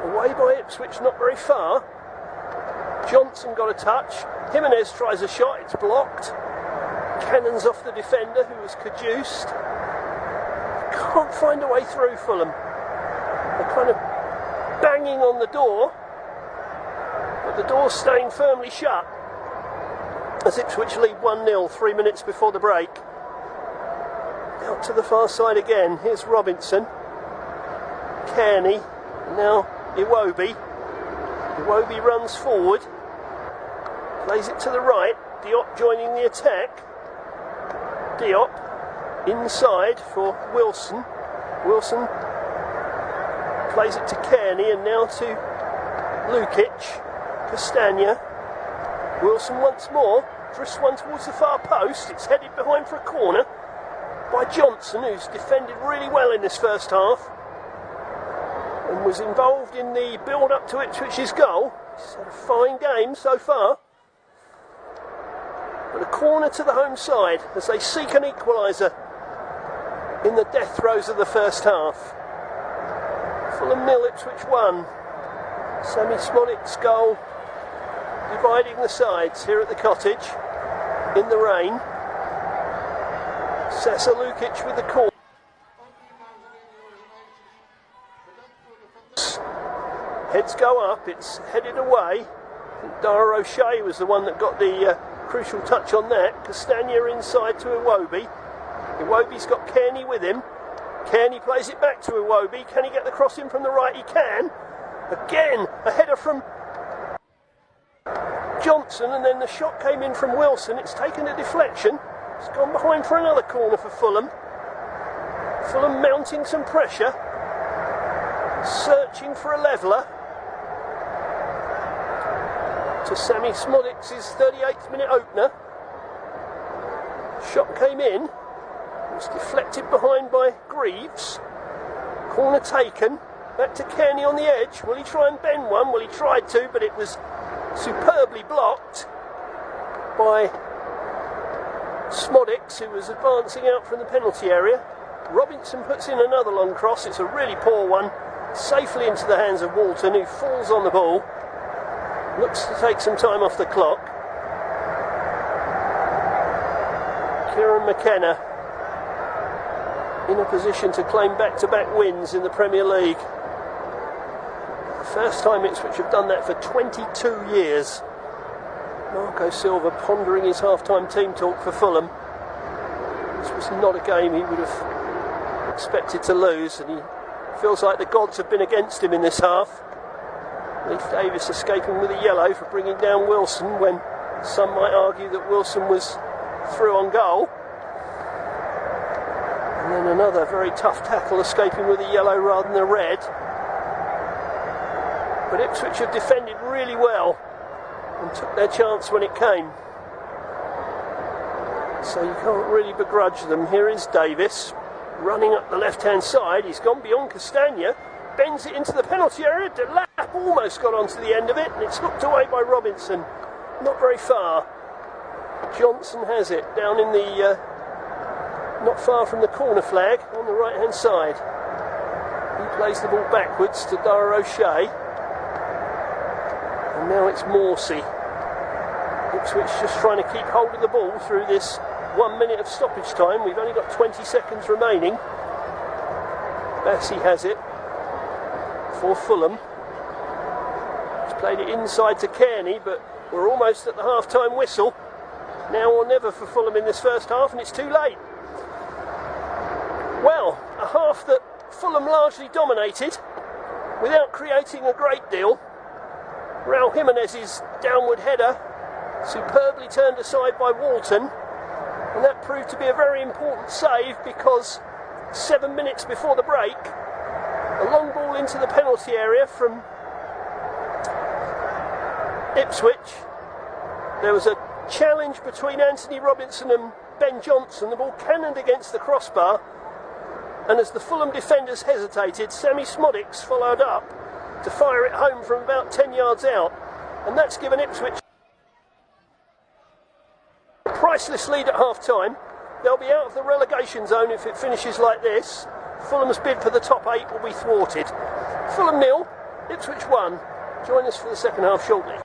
Speaker 1: away by Ipswich, not very far. Johnson got a touch. Jimenez tries a shot, it's blocked. Cannons off the defender who was caduced. Can't find a way through, Fulham. They're kind of banging on the door, but the door's staying firmly shut as Ipswich lead 1-0 3 minutes before the break. Out to the far side again. Here's Robinson. Kearney. Now Iwobi. Iwobi runs forward. Plays it to the right. Diop joining the attack. Diop inside for Wilson. Wilson plays it to Kearney, and now to Lukic. Castagna. Wilson once more. Drifts one towards the far post. It's headed behind for a corner by Johnson, who's defended really well in this first half and was involved in the build-up to Ipswich's goal. He's had a fine game so far. But a corner to the home side as they seek an equaliser in the death throes of the first half. Fulham 0, Ipswich 1. Sammy Smollett's goal dividing the sides here at the Cottage in the rain. Sasa Lukic with the call. Heads go up, it's headed away. I think Dara O'Shea was the one that got the crucial touch on that. Castagna inside to Iwobi. Iwobi's got Kearney with him. Kearney plays it back to Iwobi. Can he get the cross in from the right? He can. Again, a header from Johnson, and then the shot came in from Wilson. It's taken a deflection. It's gone behind for another corner for Fulham. Fulham mounting some pressure, searching for a leveller. To Sammy Smollett's 38th minute opener. Shot came in. It was deflected behind by Greaves. Corner taken. Back to Kearney on the edge. Will he try and bend one? Well, he tried to, but it was superbly blocked by Smollett's, who was advancing out from the penalty area. Robinson puts in another long cross. It's a really poor one. Safely into the hands of Walton, who falls on the ball. looks to take some time off the clock. Kieran McKenna in a position to claim back-to-back wins in the Premier League. First time Ipswich have done that for 22 years. Marco Silva pondering his half-time team talk for Fulham. This was not a game he would have expected to lose, and he feels like the gods have been against him in this half. Leif Davis escaping with a yellow for bringing down Wilson, when some might argue that Wilson was through on goal. And then another very tough tackle, escaping with a yellow rather than a red. But Ipswich have defended really well and took their chance when it came. So you can't really begrudge them. Here is Davis running up the left-hand side. He's gone beyond Castagna, bends it into the penalty area. De Lapp almost got onto the end of it, and it's hooked away by Robinson. Not very far. Johnson has it down in the not far from the corner flag on the right-hand side. He plays the ball backwards to Dara O'Shea. And now it's Morsey. Ipswich just trying to keep hold of the ball through this 1 minute of stoppage time. We've only got 20 seconds remaining. Bassey has it for Fulham. He's played it inside to Kearney, but we're almost at the half-time whistle. Now or never for Fulham in this first half, and it's too late. Well, a half that Fulham largely dominated without creating a great deal. Raul Jimenez's downward header superbly turned aside by Walton, and that proved to be a very important save, because 7 minutes before the break, a long ball into the penalty area from Ipswich. There was a challenge between Anthony Robinson and Ben Johnson. The ball cannoned against the crossbar, and as the Fulham defenders hesitated, Sammy Smodics followed up to fire it home from about 10 yards out, and that's given Ipswich a priceless lead at half-time. They'll be out of the relegation zone if it finishes like this. Fulham's bid for the top 8 will be thwarted. Fulham 0, Ipswich 1. Join us for the second half shortly.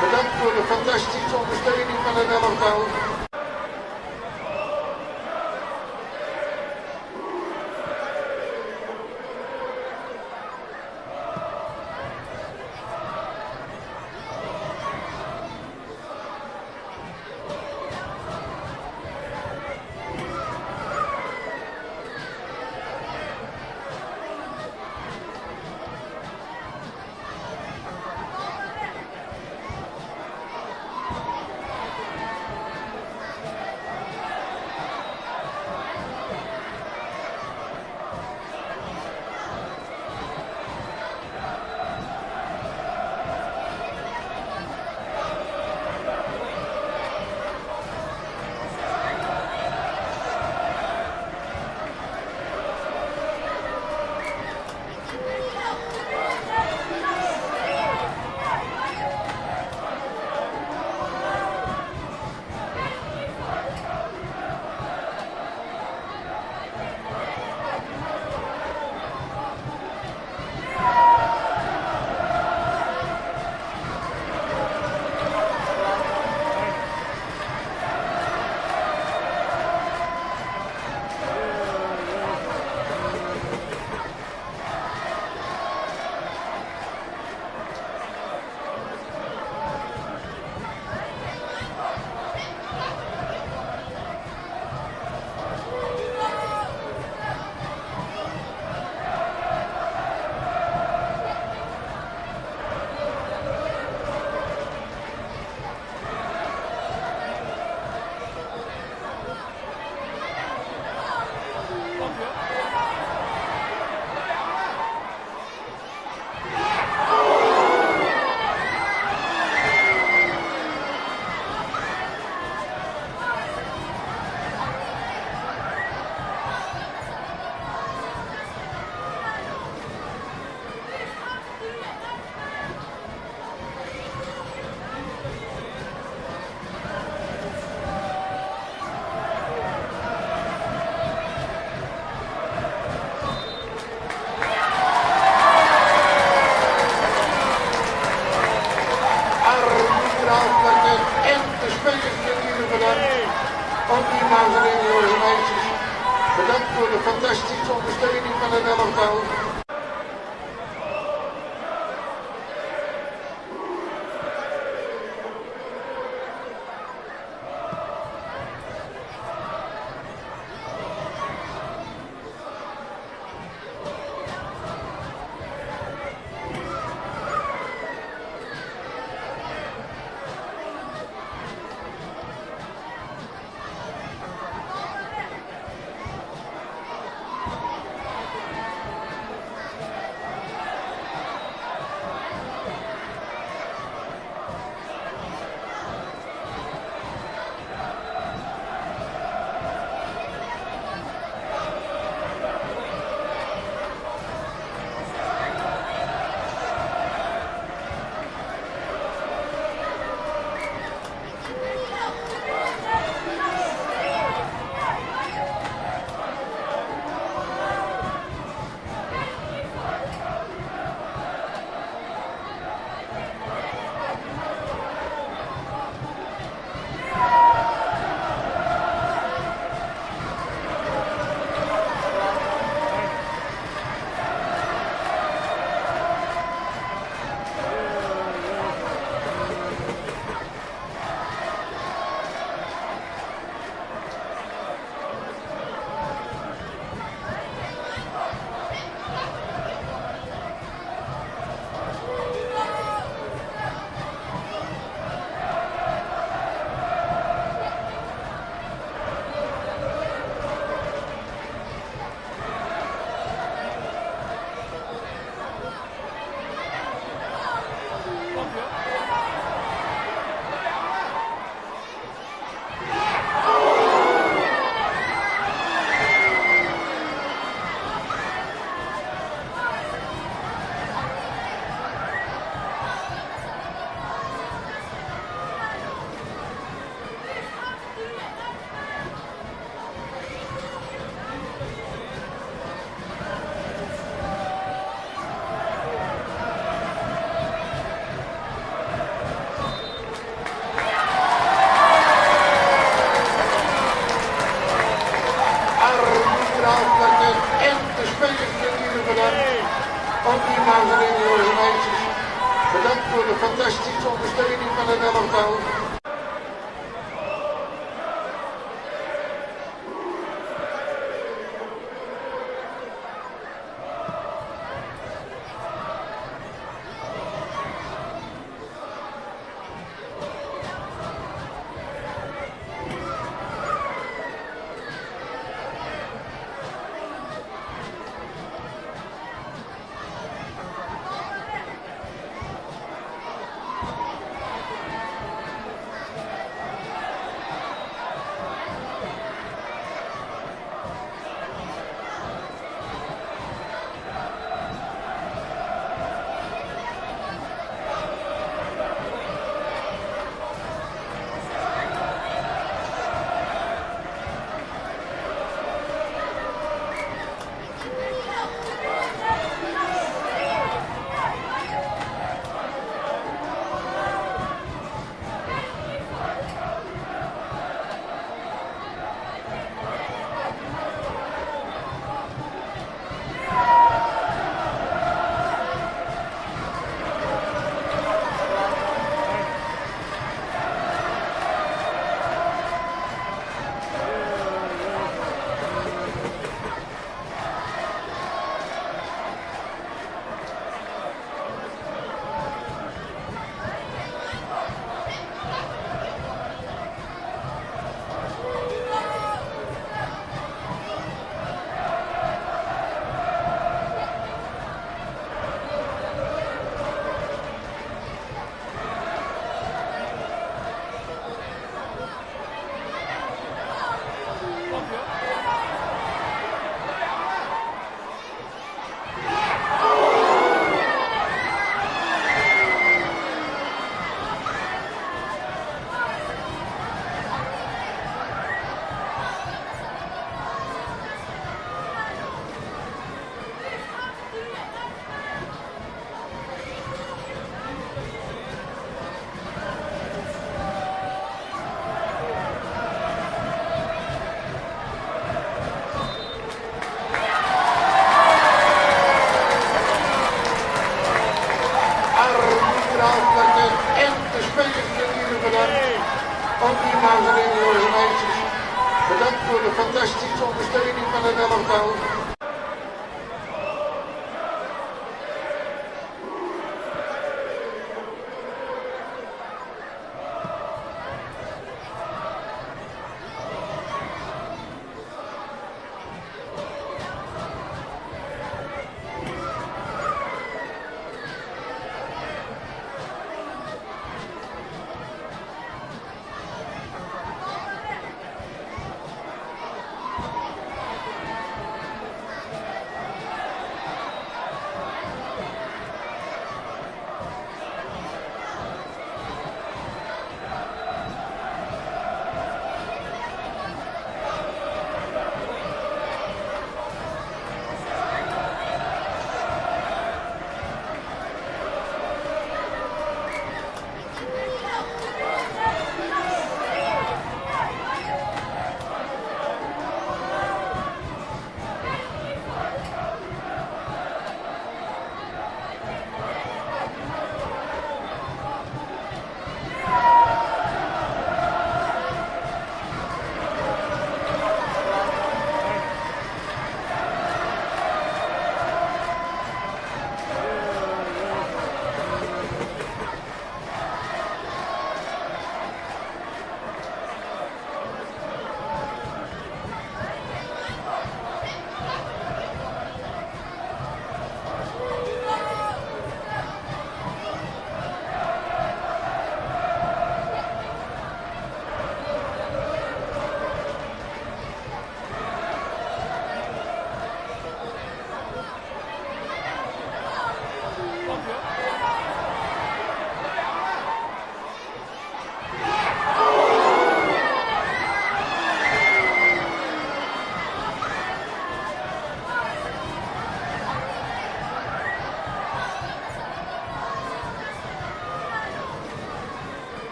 Speaker 2: Bedankt voor de fantastische ondersteuning van het elftal. jongens en meisjes. Bedankt voor de fantastische ondersteuning van het elftal. En de spelers natuurlijk bedankt. Ook die dames en heren, jongens en meisjes. Bedankt voor de fantastische ondersteuning van het elftal. dames en heren, jongens en meisjes. Bedankt voor de fantastische ondersteuning van het elftal.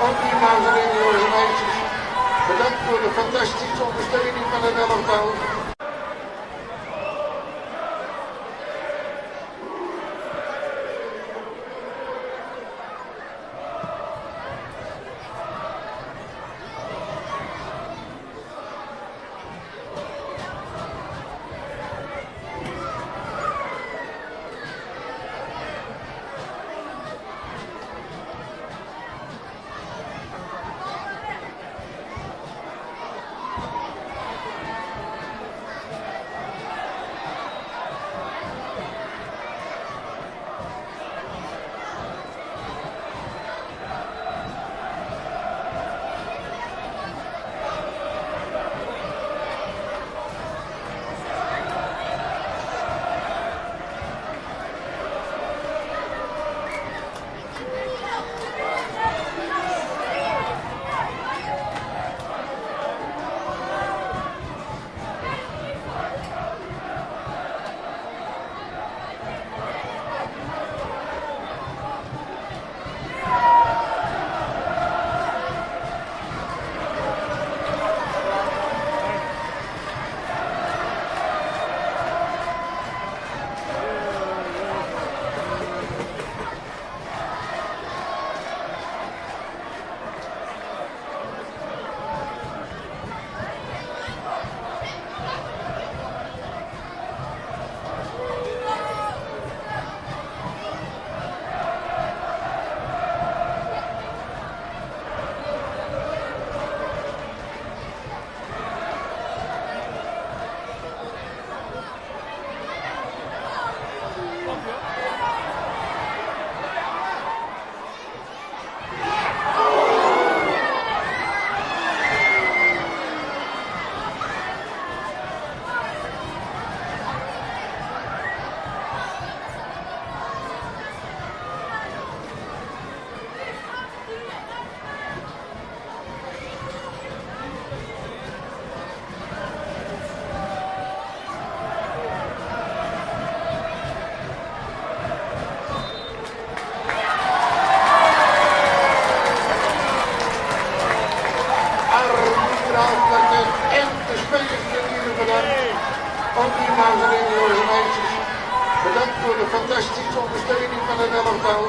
Speaker 2: Ook hier, dames en heren, jongens en meisjes. Bedankt voor de fantastische ondersteuning van het elftal. Bedankt voor de fantastische ondersteuning van het elftal.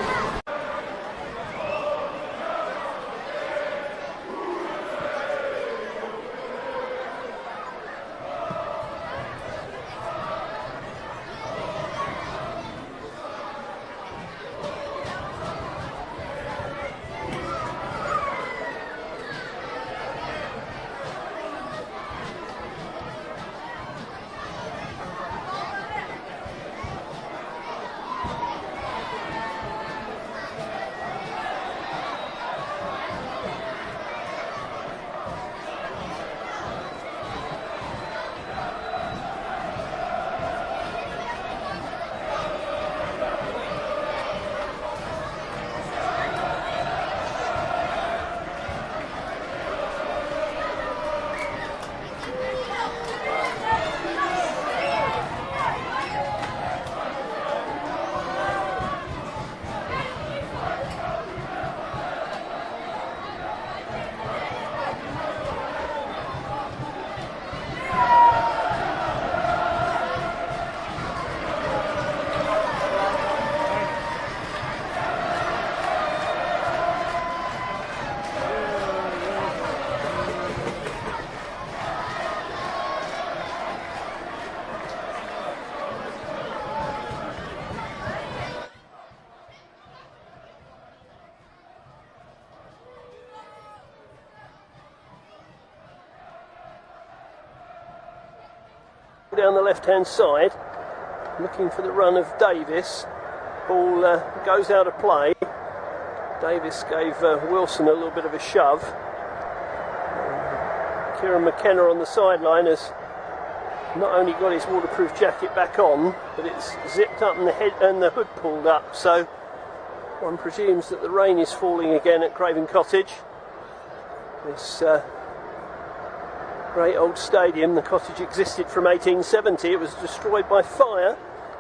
Speaker 1: Down the left-hand side, looking for the run of Davis. Ball goes out of play. Davis gave Wilson a little bit of a shove. Kieran McKenna on the sideline has not only got his waterproof jacket back on, but it's zipped up and the head and the hood pulled up, so one presumes that the rain is falling again at Craven Cottage. This great old stadium. The Cottage existed from 1870. It was destroyed by fire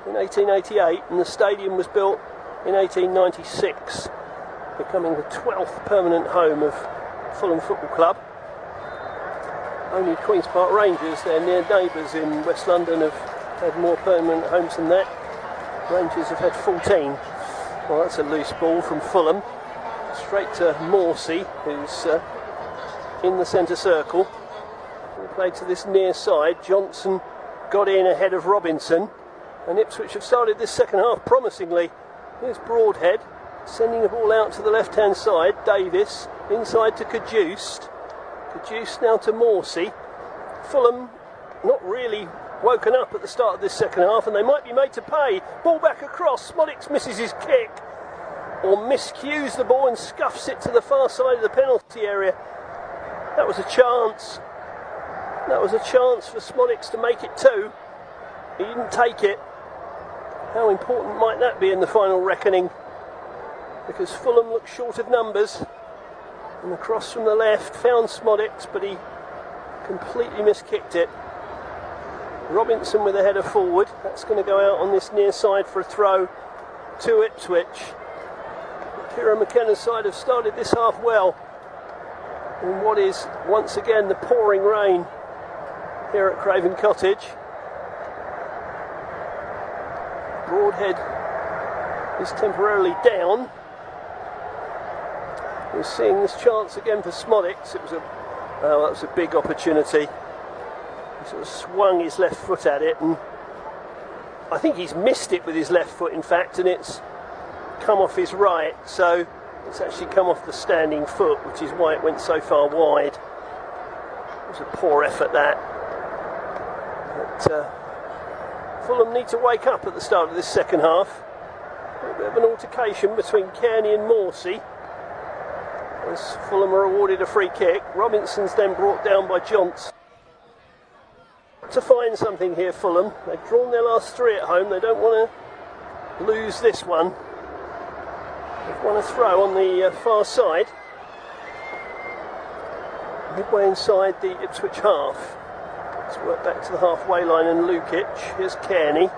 Speaker 1: in 1888, and the stadium was built in 1896, becoming the 12th permanent home of Fulham Football Club. Only Queen's Park Rangers, their near neighbours in West London, have had more permanent homes than that. Rangers have had 14. Well, that's a loose ball from Fulham, straight to Morsey, who's in the centre circle. Played to this near side. Johnson got in ahead of Robinson, and Ipswich have started this second half promisingly. Here's Broadhead sending the ball out to the left hand side. Davis inside to Caduce. Caduce now to Morsey. Fulham not really woken up at the start of this second half, and they might be made to pay. Ball back across. Smolix misses his kick, or miscues the ball and scuffs it to the far side of the penalty area. That was a chance. That was a chance for Smolix to make it two. He didn't take it. How important might that be in the final reckoning? Because Fulham looked short of numbers. And the cross from the left found Smolix, but he completely miskicked it. Robinson with a header forward. That's going to go out on this near side for a throw to Ipswich. Kieran McKenna's side have started this half well in what is once again the pouring rain here at Craven Cottage. Broadhead is temporarily down. We're seeing this chance again for Smolix. That was a big opportunity. He sort of swung his left foot at it, and I think he's missed it with his left foot, in fact, and it's come off his right, so it's actually come off the standing foot, which is why it went so far wide. It was a poor effort, that. But Fulham need to wake up at the start of this second half. A little bit of an altercation between Kearney and Morsey, as Fulham are awarded a free kick. Robinson's then brought down by Johnson. To find something here, Fulham. They've drawn their last three at home. They don't want to lose this one. They've won a throw on the far side, midway inside the Ipswich half. Let's work back to the halfway line and Lukic. Here's Kearney.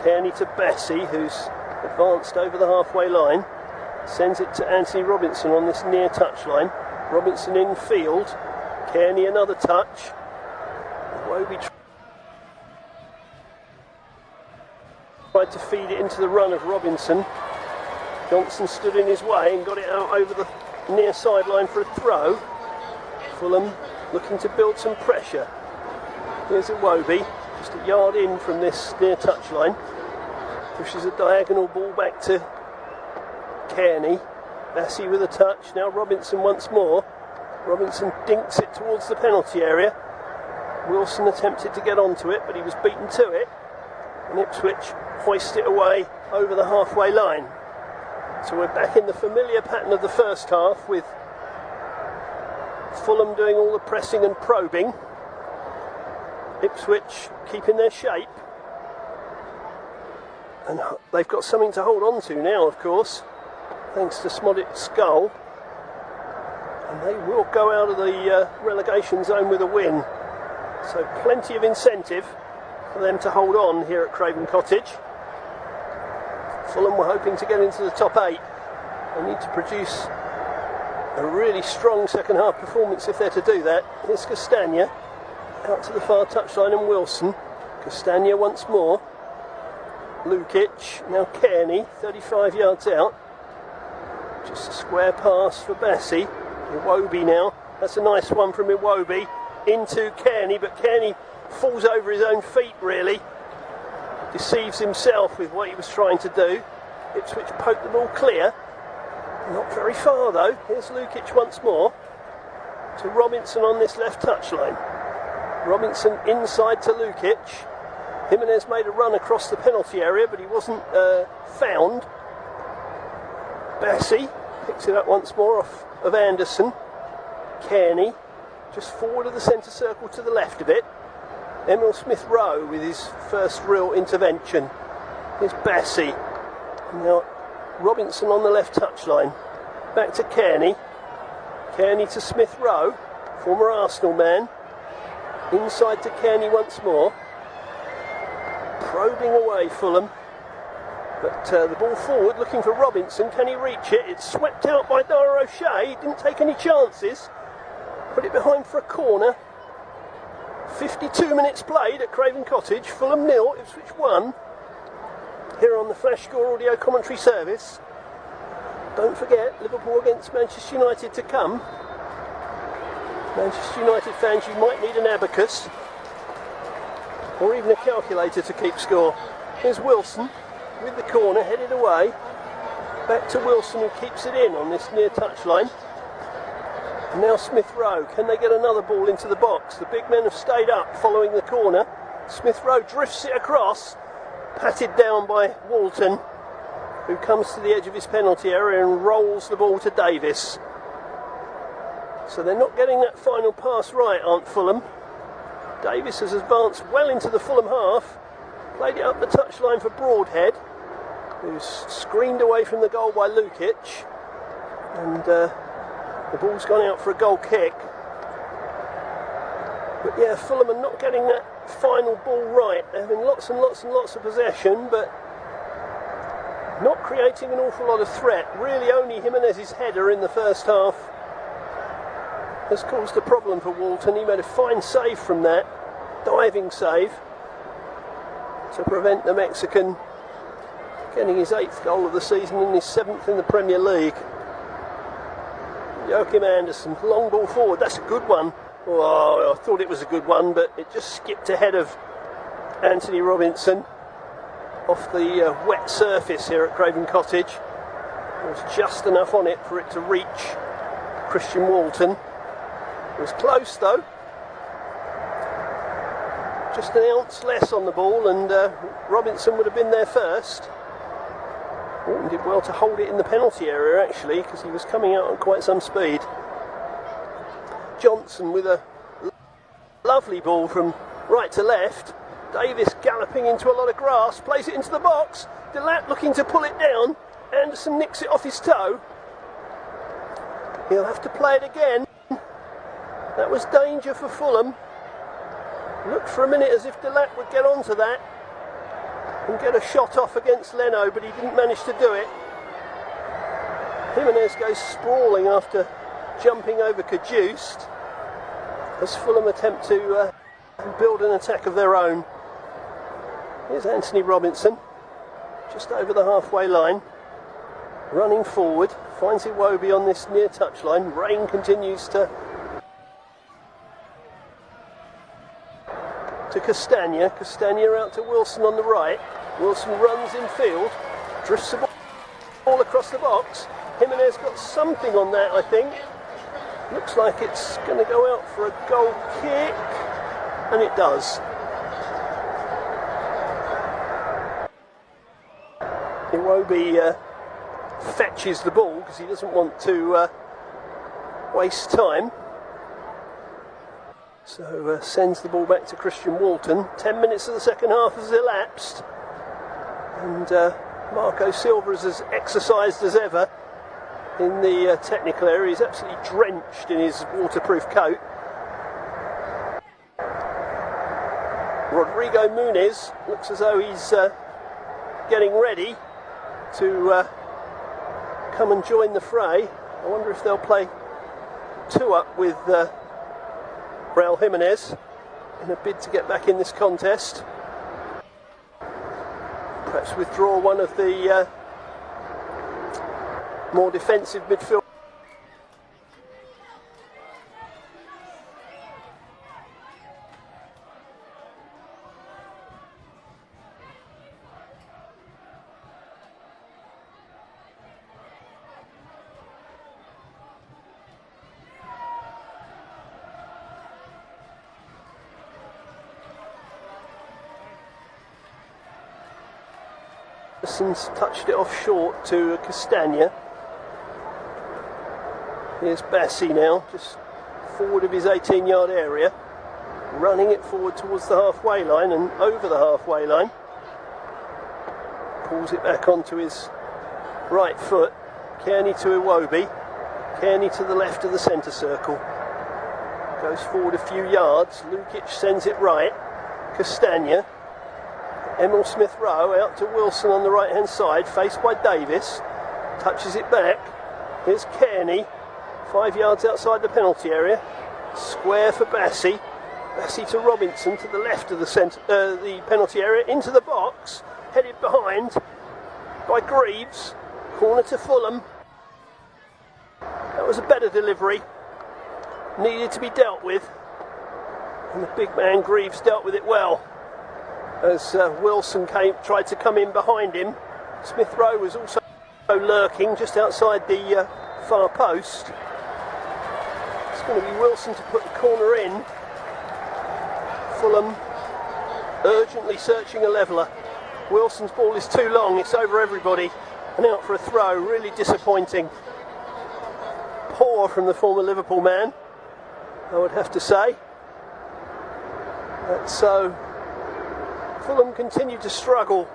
Speaker 1: Kearney to Bessie, who's advanced over the halfway line. Sends it to Anthony Robinson on this near touchline. Robinson in field. Kearney another touch. Wobie tried to feed it into the run of Robinson. Johnson stood in his way and got it out over the near sideline for a throw. Fulham looking to build some pressure. Here's Iwobi, just a yard in from this near touchline. Pushes a diagonal ball back to Kearney. Bassey with a touch. Now Robinson once more. Robinson dinks it towards the penalty area. Wilson attempted to get onto it, but he was beaten to it. And Ipswich hoist it away over the halfway line. So we're back in the familiar pattern of the first half, with Fulham doing all the pressing and probing. Ipswich keeping their shape. And they've got something to hold on to now, of course, thanks to Smodit's goal. And they will go out of the relegation zone with a win. So plenty of incentive for them to hold on here at Craven Cottage. Fulham were hoping to get into the top 8. They need to produce a really strong second half performance if they're to do that. Here's Castagna out to the far touchline, and Wilson. Castagna once more. Lukic, now Kearney, 35 yards out. Just a square pass for Bassey. Iwobi now. That's a nice one from Iwobi into Kearney, but Kearney falls over his own feet, really. Deceives himself with what he was trying to do. Ipswich poked the ball clear. Not very far though. Here's Lukic once more to Robinson on this left touchline. Robinson inside to Lukic. Jimenez made a run across the penalty area, but he wasn't found. Bassey picks it up once more off of Anderson. Kearney just forward of the centre circle to the left of it. Emil Smith-Rowe with his first real intervention. Here's Bassey. Now Robinson on the left touchline. Back to Kearney. Kearney to Smith-Rowe, former Arsenal man. Inside to Kearney once more. Probing away Fulham. But the ball forward looking for Robinson. Can he reach it? It's swept out by Dara O'Shea. He didn't take any chances. Put it behind for a corner. 52 minutes played at Craven Cottage. Fulham 0, Ipswich 1. Here on the Flash Score audio commentary service. Don't forget, Liverpool against Manchester United to come. Manchester United fans, you might need an abacus or even a calculator to keep score. Here's Wilson with the corner, headed away. Back to Wilson, who keeps it in on this near touchline. And now Smith-Rowe. Can they get another ball into the box? The big men have stayed up following the corner. Smith-Rowe drifts it across. Patted down by Walton, who comes to the edge of his penalty area and rolls the ball to Davis. So they're not getting that final pass right, aren't Fulham? Davis has advanced well into the Fulham half. Played it up the touchline for Broadhead, who's screened away from the goal by Lukic. And the ball's gone out for a goal kick. But yeah, Fulham are not getting that final ball right. They're having lots and lots and lots of possession, but not creating an awful lot of threat. Really only Jimenez's header in the first half has caused a problem for Walton. He made a fine save from that, diving save, to prevent the Mexican getting his 8th goal of the season and his 7th in the Premier League. Joachim Anderson, long ball forward, that's a good one. Oh, I thought it was a good one, but it just skipped ahead of Anthony Robinson off the wet surface here at Craven Cottage. There was just enough on it for it to reach Christian Walton. It was close though. Just an ounce less on the ball, and Robinson would have been there first. Walton did well to hold it in the penalty area actually, because he was coming out on quite some speed. Johnson with a lovely ball from right to left. Davis galloping into a lot of grass, plays it into the box. Delap looking to pull it down. Anderson nicks it off his toe. He'll have to play it again. That was danger for Fulham. Looked for a minute as if Delap would get onto that and get a shot off against Leno, but he didn't manage to do it. Jimenez goes sprawling after jumping over Cajuste as Fulham attempt to build an attack of their own. Here's Anthony Robinson. just over the halfway line, running forward, finds Iwobi on this near touchline. Rain continues to Castagna. Castagna out to Wilson on the right. Wilson runs in field, drifts the ball across the box. Jimenez got something on that, I think. Looks like it's going to go out for a goal kick, and it does. Iwobi fetches the ball because he doesn't want to waste time. So sends the ball back to Christian Walton. 10 minutes of the second half has elapsed, and Marco Silva is as exercised as ever in the technical area. He's absolutely drenched in his waterproof coat. Rodrigo Muniz looks as though he's getting ready to come and join the fray. I wonder if they'll play two up with Raul Jimenez in a bid to get back in this contest. Perhaps withdraw one of the more defensive midfield. Touched it off short to Castagna. Here's Bassi now, just forward of his 18-yard area, running it forward towards the halfway line and over the halfway line. Pulls it back onto his right foot. Kearney to Iwobi. Kearney to the left of the centre circle. Goes forward a few yards. Lukic sends it right. Castagna. Emil Smith-Rowe out to Wilson on the right hand side, faced by Davis, touches it back. Here's Kearney, 5 yards outside the penalty area, square for Bassi. Bassi to Robinson to the left of the penalty area, into the box, headed behind by Greaves, corner to Fulham. That was a better delivery, needed to be dealt with, and the big man Greaves dealt with it well. As Wilson tried to come in behind him. Smith-Rowe was also lurking just outside the far post. It's going to be Wilson to put the corner in. Fulham urgently searching a leveller. Wilson's ball is too long, it's over everybody, and out for a throw. Really disappointing. Poor from the former Liverpool man, I would have to say. So Fulham continue to struggle.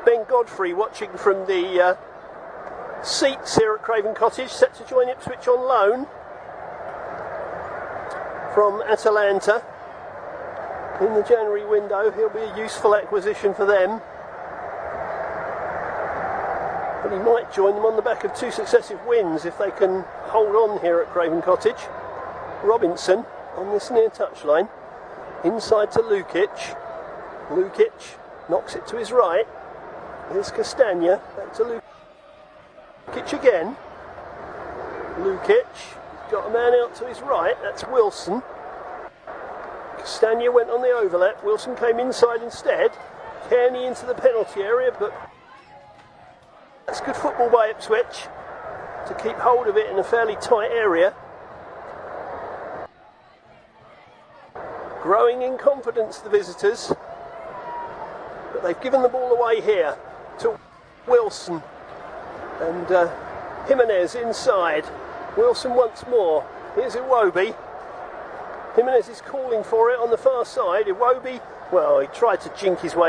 Speaker 1: Ben Godfrey watching from the seats here at Craven Cottage, set to join Ipswich on loan from Atalanta in the January window. He'll be a useful acquisition for them, but he might join them on the back of two successive wins if they can hold on here at Craven Cottage. Robinson on this near touchline, inside to Lukic. Lukic knocks it to his right. Here's Castagna, back to Lukic again. Lukic got a man out to his right, that's Wilson. Castagna went on the overlap, Wilson came inside instead. Kearney into the penalty area, but that's good football by Ipswich to keep hold of it in a fairly tight area. Growing in confidence, the visitors. But they've given the ball away here to Wilson, and Jimenez inside. Wilson once more. Here's Iwobi. Jimenez is calling for it on the far side. Iwobi, well, he tried to jink his way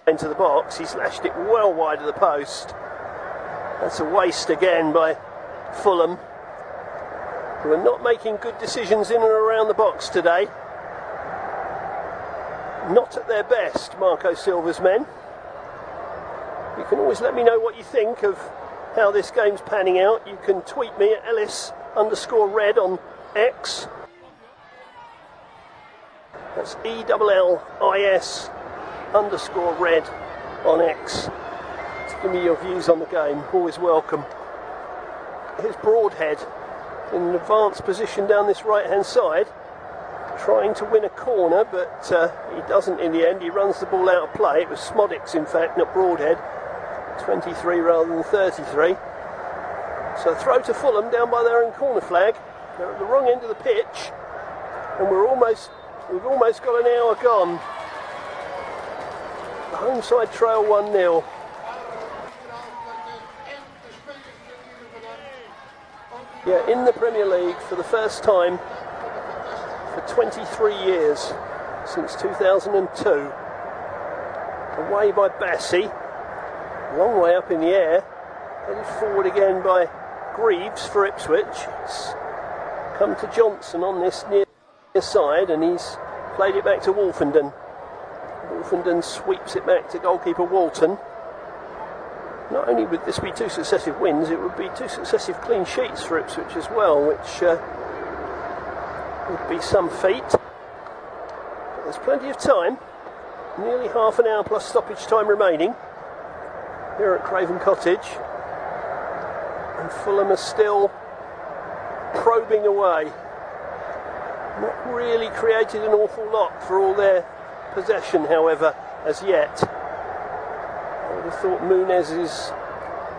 Speaker 1: into the box. He slashed it well wide of the post. That's a waste again by Fulham, who are not making good decisions in and around the box today. Not at their best, Marco Silva's men. You can always let me know what you think of how this game's panning out. You can tweet me at Ellis_red on X. That's ELLIS_red. on X to give me your views on the game. Always welcome. Here's Broadhead in an advanced position down this right hand side, trying to win a corner, but he doesn't in the end. He runs the ball out of play. It was Smodics in fact, not Broadhead. 23 rather than 33. So throw to Fulham down by their own corner flag. They're at the wrong end of the pitch, and we've almost got an hour gone. The home side trail 1-0. Yeah, in the Premier League for the first time for 23 years, since 2002. Away by Bassey, long way up in the air, headed forward again by Greaves for Ipswich. It's come to Johnson on this near side, and he's played it back to Wolfenden. Wolfenden sweeps it back to goalkeeper Walton. Not only would this be 2 successive wins, it would be 2 successive clean sheets for Ipswich as well, which would be some feat. But there's plenty of time, nearly half an hour plus stoppage time remaining here at Craven Cottage, and Fulham are still probing away. Not really created an awful lot for all their possession, however, as yet. I would have thought Munez's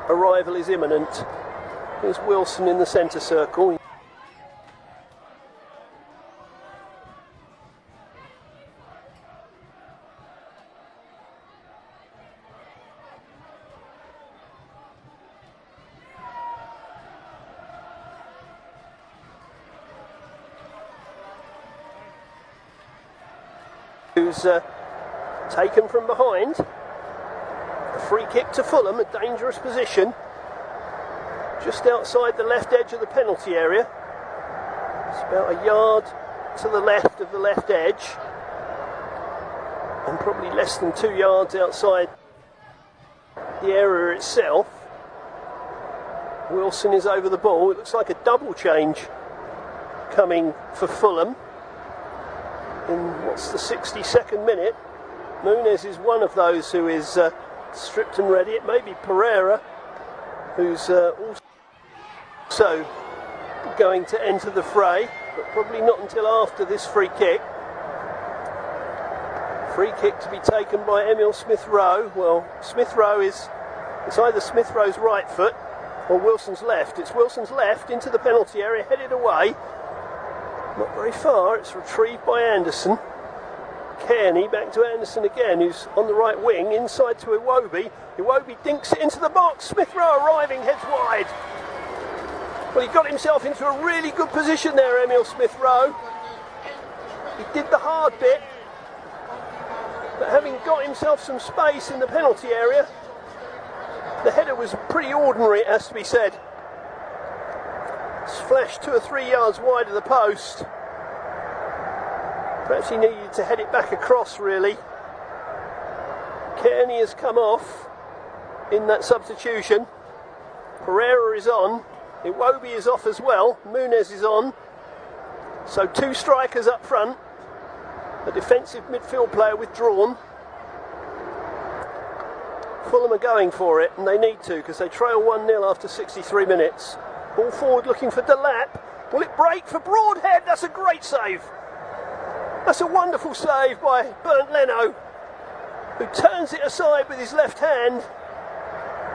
Speaker 1: arrival is imminent. Here's Wilson in the centre circle. Who's taken from behind. A free kick to Fulham, a dangerous position, just outside the left edge of the penalty area. It's about a yard to the left of the left edge, and probably less than 2 yards outside the area itself. Wilson is over the ball. It looks like a double change coming for Fulham in what's the 62nd minute. Munez is one of those who is stripped and ready. It may be Pereira who's also going to enter the fray, but probably not until after this free kick. Free kick to be taken by Emil Smith-Rowe. Well, Smith-Rowe it's either Smith-Rowe's right foot or Wilson's left. It's Wilson's left into the penalty area, headed away. Not very far. It's retrieved by Anderson. Kearney back to Anderson again, who's on the right wing, inside to Iwobi. Iwobi dinks it into the box. Smith-Rowe arriving, heads wide. Well, he got himself into a really good position there, Emil Smith-Rowe. He did the hard bit, but having got himself some space in the penalty area, the header was pretty ordinary, it has to be said. It's flashed 2 or 3 yards wide of the post. Perhaps he needed to head it back across, really. Kearney has come off in that substitution. Pereira is on. Iwobi is off as well. Munez is on. So 2 strikers up front. A defensive midfield player withdrawn. Fulham are going for it, and they need to, because they trail 1-0 after 63 minutes. Ball forward looking for Delap. Will it break for Broadhead? That's a great save. That's a wonderful save by Bernd Leno, who turns it aside with his left hand.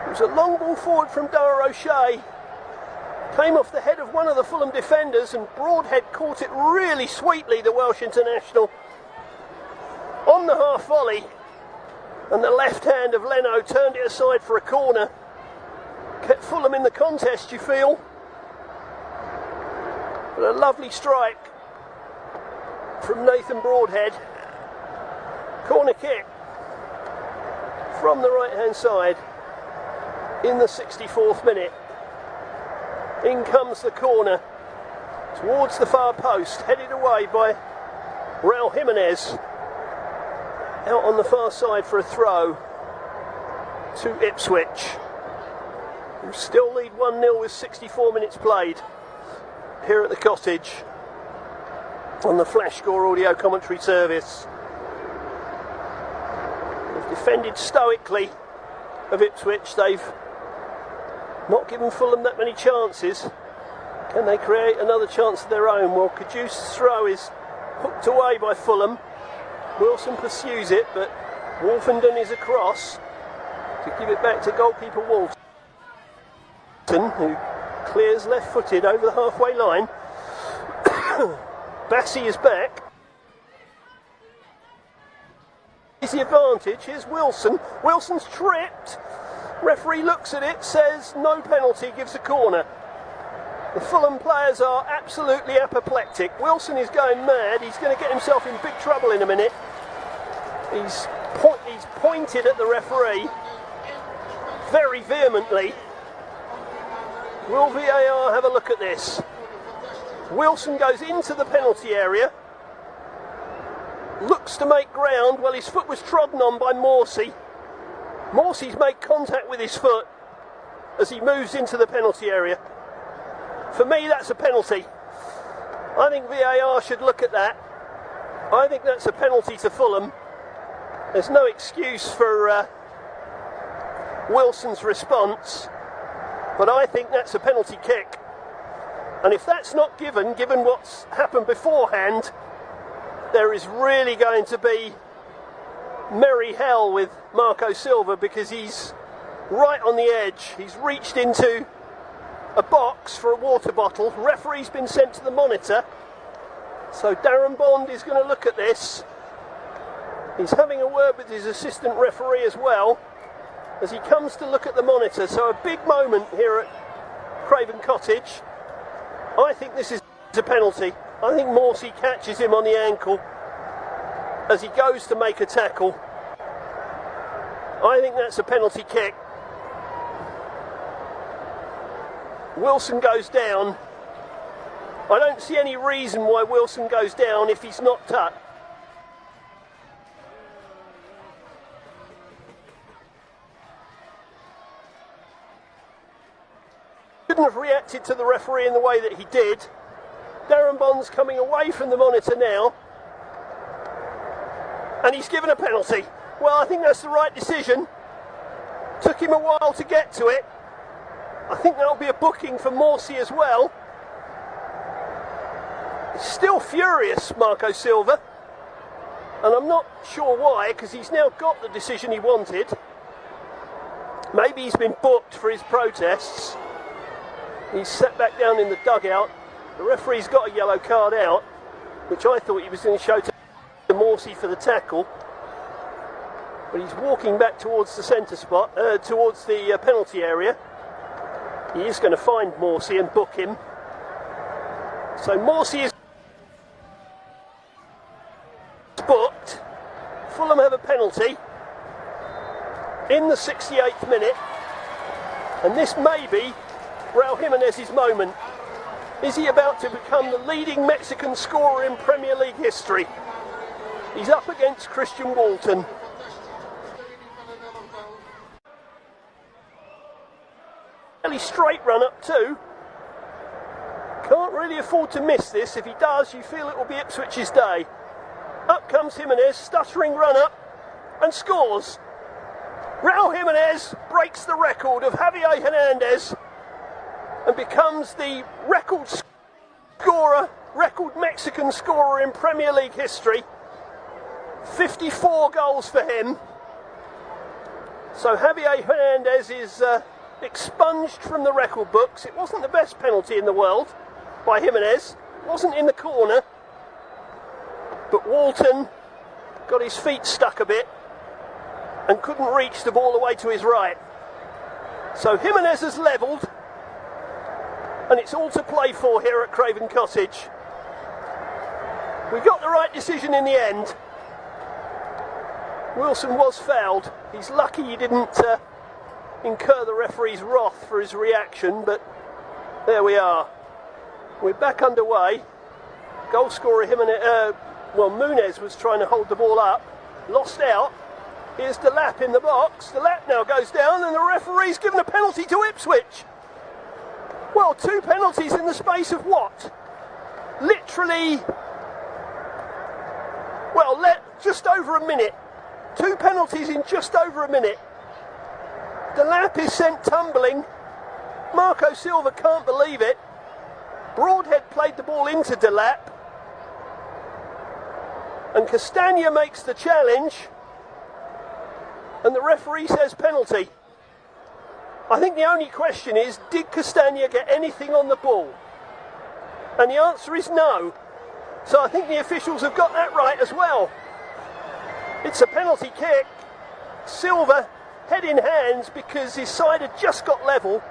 Speaker 1: It was a long ball forward from Dara O'Shea. Came off the head of one of the Fulham defenders, and Broadhead caught it really sweetly, the Welsh international, on the half volley. And the left hand of Leno turned it aside for a corner. Kept Fulham in the contest, you feel. But a lovely strike from Nathan Broadhead. Corner kick from the right hand side in the 64th minute. In comes the corner towards the far post, headed away by Raul Jimenez. Out on the far side for a throw to Ipswich, who still lead 1-0 with 64 minutes played here at the Cottage on the Flash Score audio commentary service. They've defended stoically of Ipswich. They've not given Fulham that many chances. Can they create another chance of their own? Well, Caduce's throw is hooked away by Fulham. Wilson pursues it, but Wolfenden is across to give it back to goalkeeper Walton, who clears left-footed over the halfway line. Bassey is back. Is the advantage? Here's Wilson. Wilson's tripped. Referee looks at it, says no penalty, gives a corner. The Fulham players are absolutely apoplectic. Wilson is going mad. He's going to get himself in big trouble in a minute. He's pointed at the referee very vehemently. Will VAR have a look at this? Wilson goes into the penalty area, looks to make ground. Well, his foot was trodden on by Morsey. Morsey's made contact with his foot as he moves into the penalty area. For me, that's a penalty. I think VAR should look at that. I think that's a penalty to Fulham. There's no excuse for Wilson's response, but I think that's a penalty kick. And if that's not given what's happened beforehand, there is really going to be merry hell with Marco Silva, because he's right on the edge. He's reached into a box for a water bottle. Referee's been sent to the monitor, so Darren Bond is going to look at this. He's having a word with his assistant referee as well as he comes to look at the monitor. So a big moment here at Craven Cottage. I think this is a penalty. I think Morsey catches him on the ankle as he goes to make a tackle. I think that's a penalty kick. Wilson goes down. I don't see any reason why Wilson goes down if he's not touched. Shouldn't have reacted to the referee in the way that he did. Darren Bond's coming away from the monitor now, and he's given a penalty. Well, I think that's the right decision. Took him a while to get to it. I think that'll be a booking for Morsey as well. He's still furious, Marco Silva, and I'm not sure why, because he's now got the decision he wanted. Maybe he's been booked for his protests. He's sat back down in the dugout. The referee's got a yellow card out, which I thought he was going to show to Morsey for the tackle. But he's walking back towards the centre spot, towards the penalty area. He is going to find Morsey and book him. So Morsey is booked. Fulham have a penalty in the 68th minute, and this may be Raul Jimenez's moment. Is he about to become the leading Mexican scorer in Premier League history? He's up against Christian Walton. Fairly straight run up too. Can't really afford to miss this. If he does, you feel it will be Ipswich's day. Up comes Jimenez, stuttering run up, and scores. Raul Jimenez breaks the record of Javier Hernandez and becomes the record Mexican scorer in Premier League history. 54 goals for him. So Javier Hernandez is expunged from the record books. It wasn't the best penalty in the world by Jimenez. It wasn't in the corner. But Walton got his feet stuck a bit and couldn't reach the ball away to his right. So Jimenez has levelled, and it's all to play for here at Craven Cottage. We got the right decision in the end. Wilson was fouled. He's lucky he didn't incur the referee's wrath for his reaction, but there we are. We're back underway. Goal scorer Muniz was trying to hold the ball up, lost out. Here's Delap in the box. Delap now goes down, and the referee's given a penalty to Ipswich. Well, 2 penalties in the space of what? Literally, well, just over a minute. 2 penalties in just over a minute. Delap is sent tumbling. Marco Silva can't believe it. Broadhead played the ball into Delap. And Castagna makes the challenge. And the referee says penalty. I think the only question is, did Castagna get anything on the ball? And the answer is no. So I think the officials have got that right as well. It's a penalty kick. Silva head in hands because his side had just got level.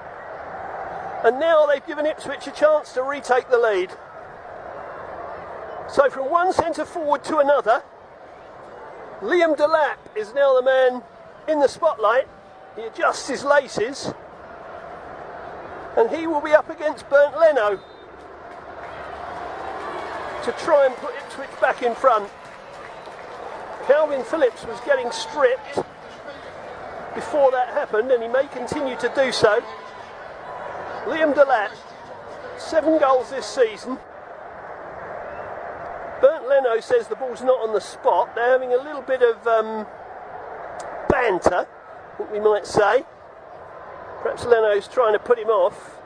Speaker 1: And now they've given Ipswich a chance to retake the lead. So from one centre forward to another, Liam Delap is now the man in the spotlight. He adjusts his laces. And he will be up against Bernd Leno to try and put Ipswich back in front. Calvin Phillips was getting stripped before that happened, and he may continue to do so. Liam Delap, 7 goals this season. Bernd Leno says the ball's not on the spot. They're having a little bit of banter, I think we might say. Perhaps Leno's trying to put him off.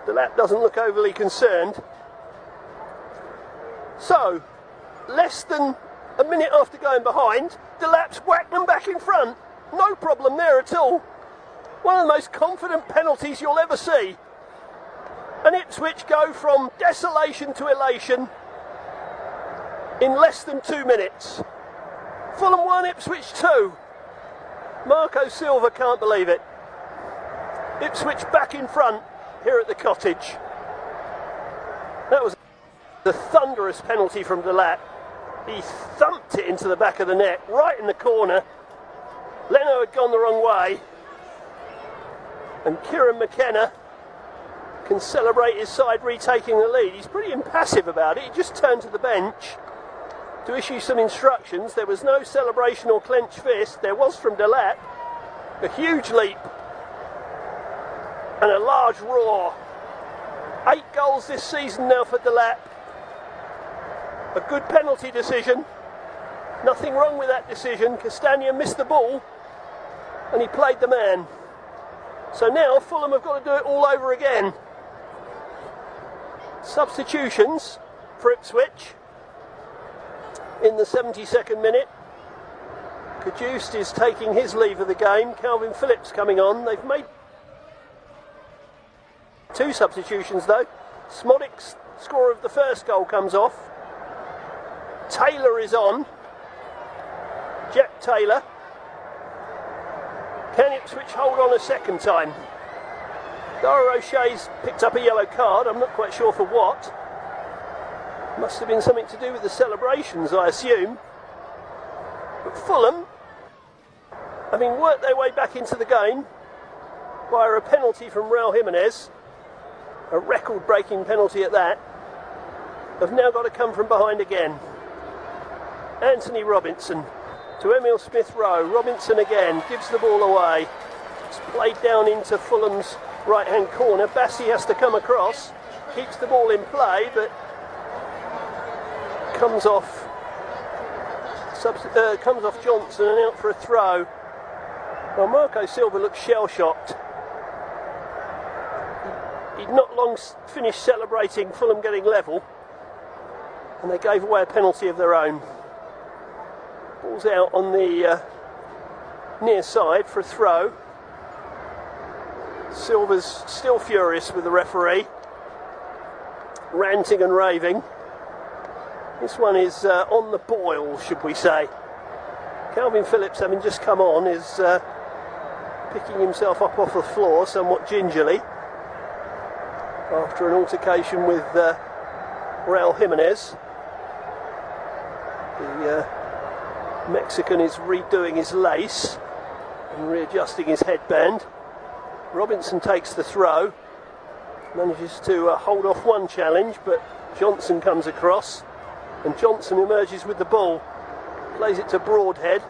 Speaker 1: Delap doesn't look overly concerned. So, less than a minute after going behind, Delap's whacked them back in front. No problem there at all. One of the most confident penalties you'll ever see. And Ipswich go from desolation to elation in less than 2 minutes. Fulham 1, Ipswich 2. Marco Silva can't believe it. Ipswich back in front here at the Cottage. That was the thunderous penalty from Delap. He thumped it into the back of the net, right in the corner. Leno had gone the wrong way. And Kieran McKenna can celebrate his side retaking the lead. He's pretty impassive about it. He just turned to the bench to issue some instructions. There was no celebration or clenched fist. There was from Delap. A huge leap and a large roar. 8 goals this season now for Delap. A good penalty decision. Nothing wrong with that decision. Castagna missed the ball and he played the man. So now Fulham have got to do it all over again. Substitutions for Ipswich in the 72nd minute. Cajuste is taking his leave of the game. Calvin Phillips coming on. They've made 2 substitutions though. Smodic's scorer of the first goal comes off. Taylor is on. Jack Taylor. Can Ipswich hold on a second time? Dara O'Shea's picked up a yellow card. I'm not quite sure for what. Must have been something to do with the celebrations, I assume. But Fulham, having worked their way back into the game via a penalty from Raul Jimenez, a record-breaking penalty at that, have now got to come from behind again. Anthony Robinson to Emil Smith-Rowe. Robinson again gives the ball away. It's played down into Fulham's right-hand corner. Bassi has to come across, keeps the ball in play, but comes off Johnson and out for a throw. Well, Marco Silva looks shell-shocked. He'd not long finished celebrating Fulham getting level, and they gave away a penalty of their own. Ball's out on the near side for a throw. Silva's still furious with the referee, ranting and raving. This one is on the boil, should we say. Calvin Phillips, having just come on, is picking himself up off the floor somewhat gingerly after an altercation with Raul Jimenez. The Mexican is redoing his lace and readjusting his headband. Robinson takes the throw, manages to hold off one challenge, but Johnson comes across and Johnson emerges with the ball, plays it to Broadhead.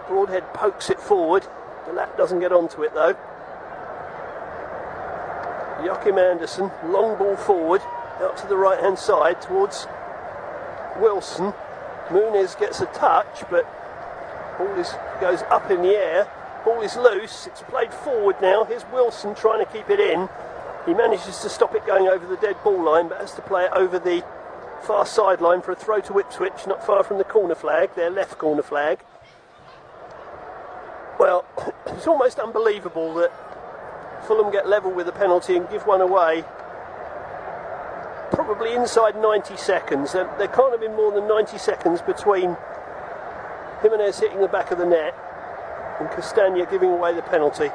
Speaker 1: Broadhead pokes it forward. Delap doesn't get onto it though. Joachim Anderson, long ball forward, out to the right hand side towards Wilson. Muniz gets a touch, but goes up in the air. Ball is loose. It's played forward now. Here's Wilson trying to keep it in. He manages to stop it going over the dead ball line, but has to play it over the far sideline for a throw to Ipswich, not far from the corner flag, their left corner flag. Well, it's almost unbelievable that Fulham get level with a penalty and give one away probably inside 90 seconds. There can't have been more than 90 seconds between Jimenez hitting the back of the net and Castagna giving away the penalty.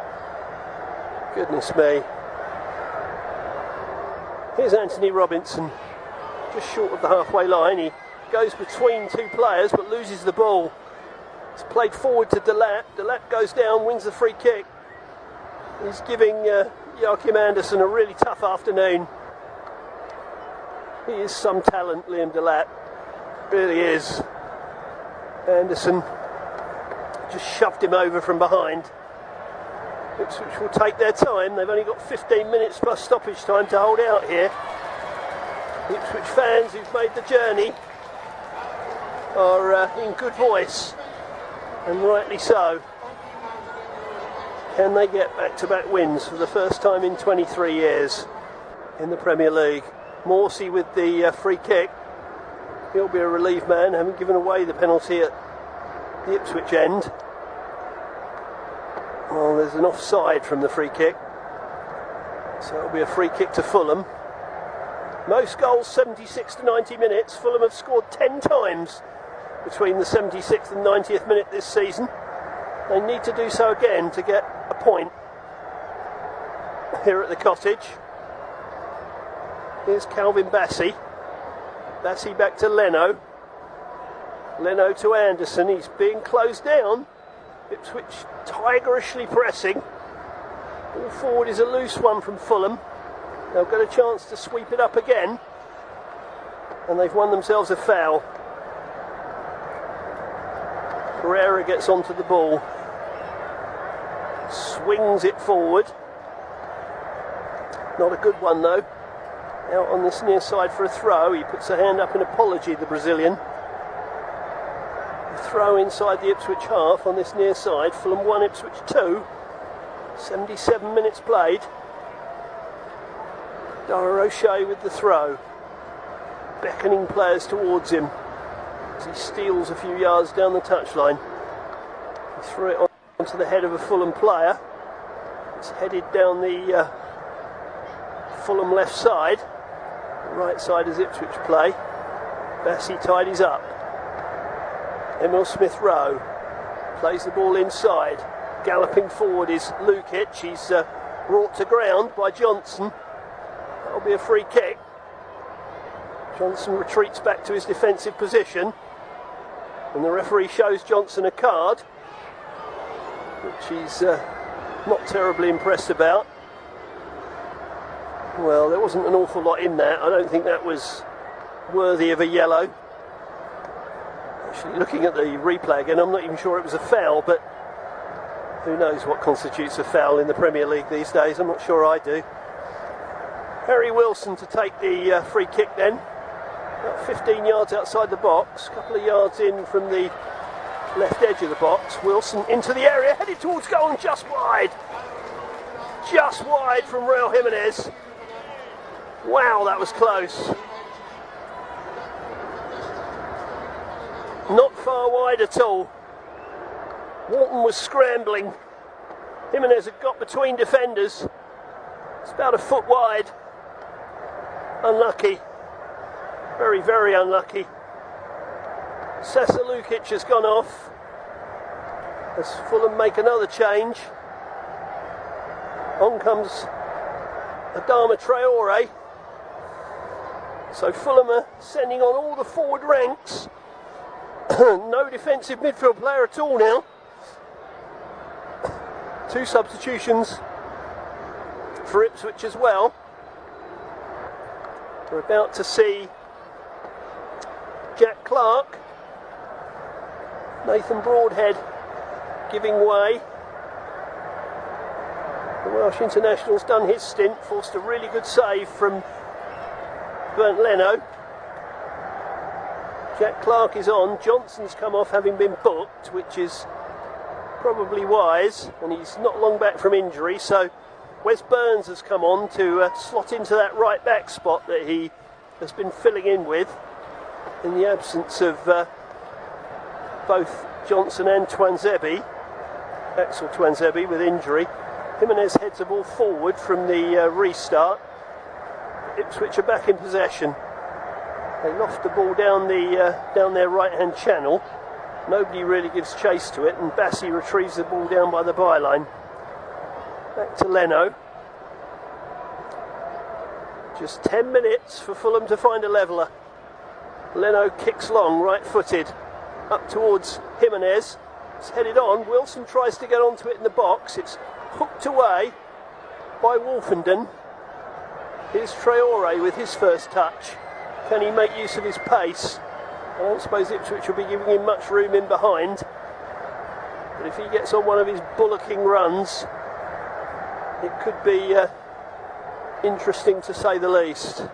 Speaker 1: Goodness me. Here's Anthony Robinson, just short of the halfway line. He goes between two players but loses the ball. It's played forward to Delap. Delap goes down, wins the free kick. He's giving Joachim Andersen a really tough afternoon. He is some talent, Liam Delap. Really is. Andersen just shoved him over from behind. Ipswich will take their time. They've only got 15 minutes plus stoppage time to hold out here. The Ipswich fans who've made the journey are in good voice, and rightly so. Can they get back-to-back wins for the first time in 23 years in the Premier League? Morsey with the free kick. He'll be a relieved man, having given away the penalty at the Ipswich end. Well, there's an offside from the free kick, so it'll be a free kick to Fulham. Most goals 76 to 90 minutes. Fulham have scored 10 times between the 76th and 90th minute this season. They need to do so again to get a point here at the Cottage. Here's Calvin Bassey. Bassey back to Leno. Leno to Andersen. He's being closed down. Ipswich tigerishly pressing. Ball forward is a loose one from Fulham. They'll get a chance to sweep it up again. And they've won themselves a foul. Pereira gets onto the ball. Swings it forward. Not a good one though. Out on this near side for a throw. He puts a hand up in apology, the Brazilian. A throw inside the Ipswich half on this near side. Fulham 1, Ipswich 2. 77 minutes played. Dara O'Shea with the throw. Beckoning players towards him as he steals a few yards down the touchline. He threw it onto the head of a Fulham player. It's headed down the Fulham left side. The right side is Ipswich play. Bassey tidies up. Emil Smith-Rowe plays the ball inside. Galloping forward is Lukic. He's brought to ground by Johnson. That'll be a free kick. Johnson retreats back to his defensive position, and the referee shows Johnson a card, which he's not terribly impressed about. Well, there wasn't an awful lot in that. I don't think that was worthy of a yellow. Actually, looking at the replay again, I'm not even sure it was a foul, but who knows what constitutes a foul in the Premier League these days. I'm not sure I do. Harry Wilson to take the free kick then. About 15 yards outside the box, a couple of yards in from the left edge of the box. Wilson into the area, headed towards goal and just wide. Just wide from Raul Jimenez. Wow, that was close. Not far wide at all. Walton was scrambling. Jimenez had got between defenders. It's about a foot wide. Unlucky. Very, very unlucky. Sasa Lukic has gone off as Fulham make another change. On comes Adama Traore. So Fulham are sending on all the forward ranks. No defensive midfield player at all now. 2 substitutions for Ipswich as well. We're about to see Jack Clark, Nathan Broadhead giving way. The Welsh international's done his stint, forced a really good save from Bernd Leno. Jack Clark is on. Johnson's come off having been booked, which is probably wise, and he's not long back from injury, so Wes Burns has come on to slot into that right back spot that he has been filling in with in the absence of both Johnson and Twanzebe. Axel Twanzebe with injury. Jimenez heads the ball forward from the restart. Ipswich are back in possession. They loft the ball down their right-hand channel. Nobody really gives chase to it, and Bassi retrieves the ball down by the byline. Back to Leno. Just 10 minutes for Fulham to find a leveller. Leno kicks long, right-footed, up towards Jimenez. It's headed on. Wilson tries to get onto it in the box. It's hooked away by Wolfenden. Here's Traore with his first touch. Can he make use of his pace? I don't suppose Ipswich will be giving him much room in behind. But if he gets on one of his bullocking runs, it could be interesting to say the least.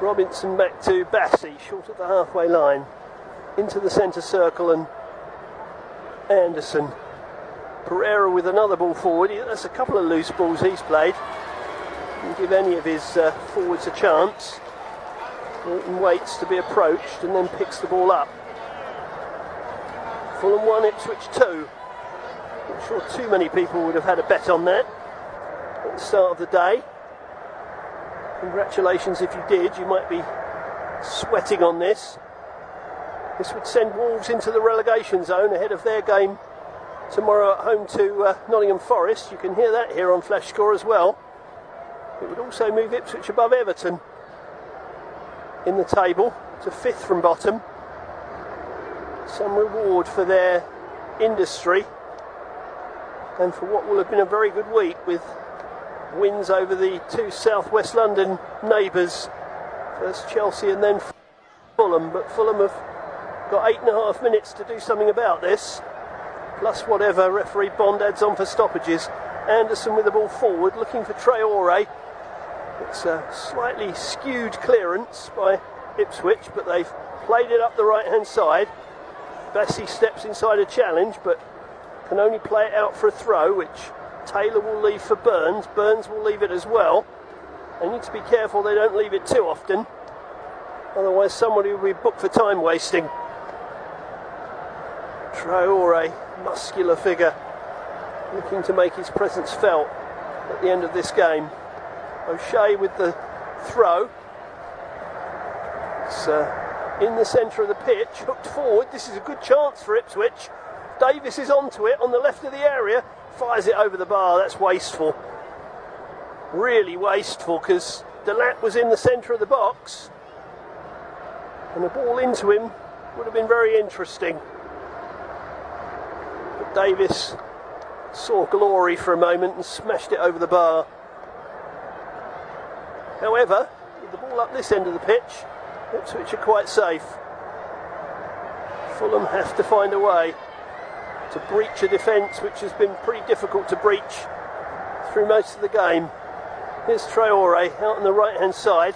Speaker 1: Robinson back to Bassi, short of the halfway line. Into the centre circle, and Anderson. Pereira with another ball forward. That's a couple of loose balls he's played. Didn't give any of his forwards a chance. Norton waits to be approached and then picks the ball up. Fulham 1, Ipswich 2. Not sure too many people would have had a bet on that at the start of the day. Congratulations if you did. You might be sweating on this. This would send Wolves into the relegation zone ahead of their game tomorrow at home to Nottingham Forest. You can hear that here on Flash Score as well. It would also move Ipswich above Everton in the table to 5th from bottom. Some reward for their industry and for what will have been a very good week with wins over the two South West London neighbours, first Chelsea and then Fulham. But Fulham have got 8.5 minutes to do something about this, plus whatever referee Bond adds on for stoppages. Anderson with the ball forward, looking for Traore. It's a slightly skewed clearance by Ipswich, but they've played it up the right-hand side. Bassi steps inside a challenge, but can only play it out for a throw, which Taylor will leave for Burns. Burns will leave it as well. They need to be careful they don't leave it too often, otherwise somebody will be booked for time wasting. Traore, muscular figure, looking to make his presence felt at the end of this game. O'Shea with the throw. It's in the centre of the pitch, hooked forward. This is a good chance for Ipswich. Davis is onto it on the left of the area, fires it over the bar. That's wasteful. Really wasteful, because Delap was in the centre of the box and a ball into him would have been very interesting. But Davis saw glory for a moment and smashed it over the bar. However, with the ball up this end of the pitch, Ipswich are quite safe. Fulham have to find a way to breach a defence which has been pretty difficult to breach through most of the game. Here's Traore out on the right hand side.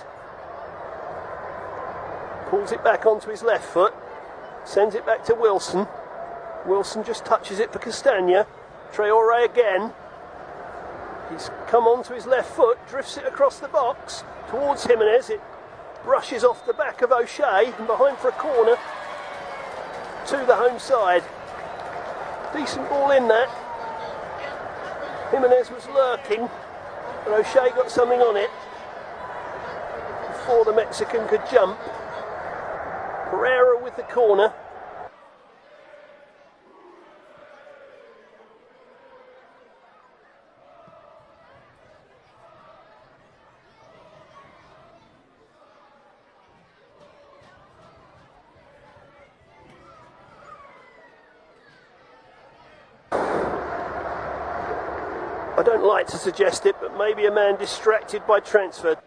Speaker 1: Pulls it back onto his left foot. Sends it back to Wilson. Wilson just touches it for Castagna. Traore again. He's come onto his left foot, drifts it across the box towards Jimenez. It brushes off the back of O'Shea and behind for a corner to the home side. Decent ball in that. Jimenez was lurking, but O'Shea got something on it before the Mexican could jump. Pereira with the corner. I don't like to suggest it, but maybe a man distracted by transfer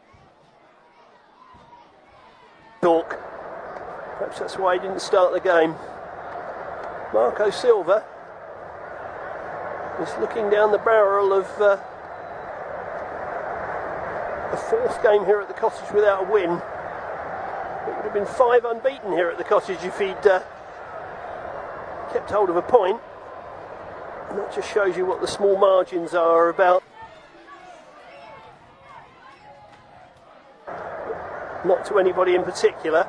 Speaker 1: talk. Perhaps that's why he didn't start the game. Marco Silva is looking down the barrel of a fourth game here at the Cottage without a win. It would have have been 5 unbeaten here at the Cottage if he'd kept hold of a point. And that just shows you what the small margins are about. Not to anybody in particular.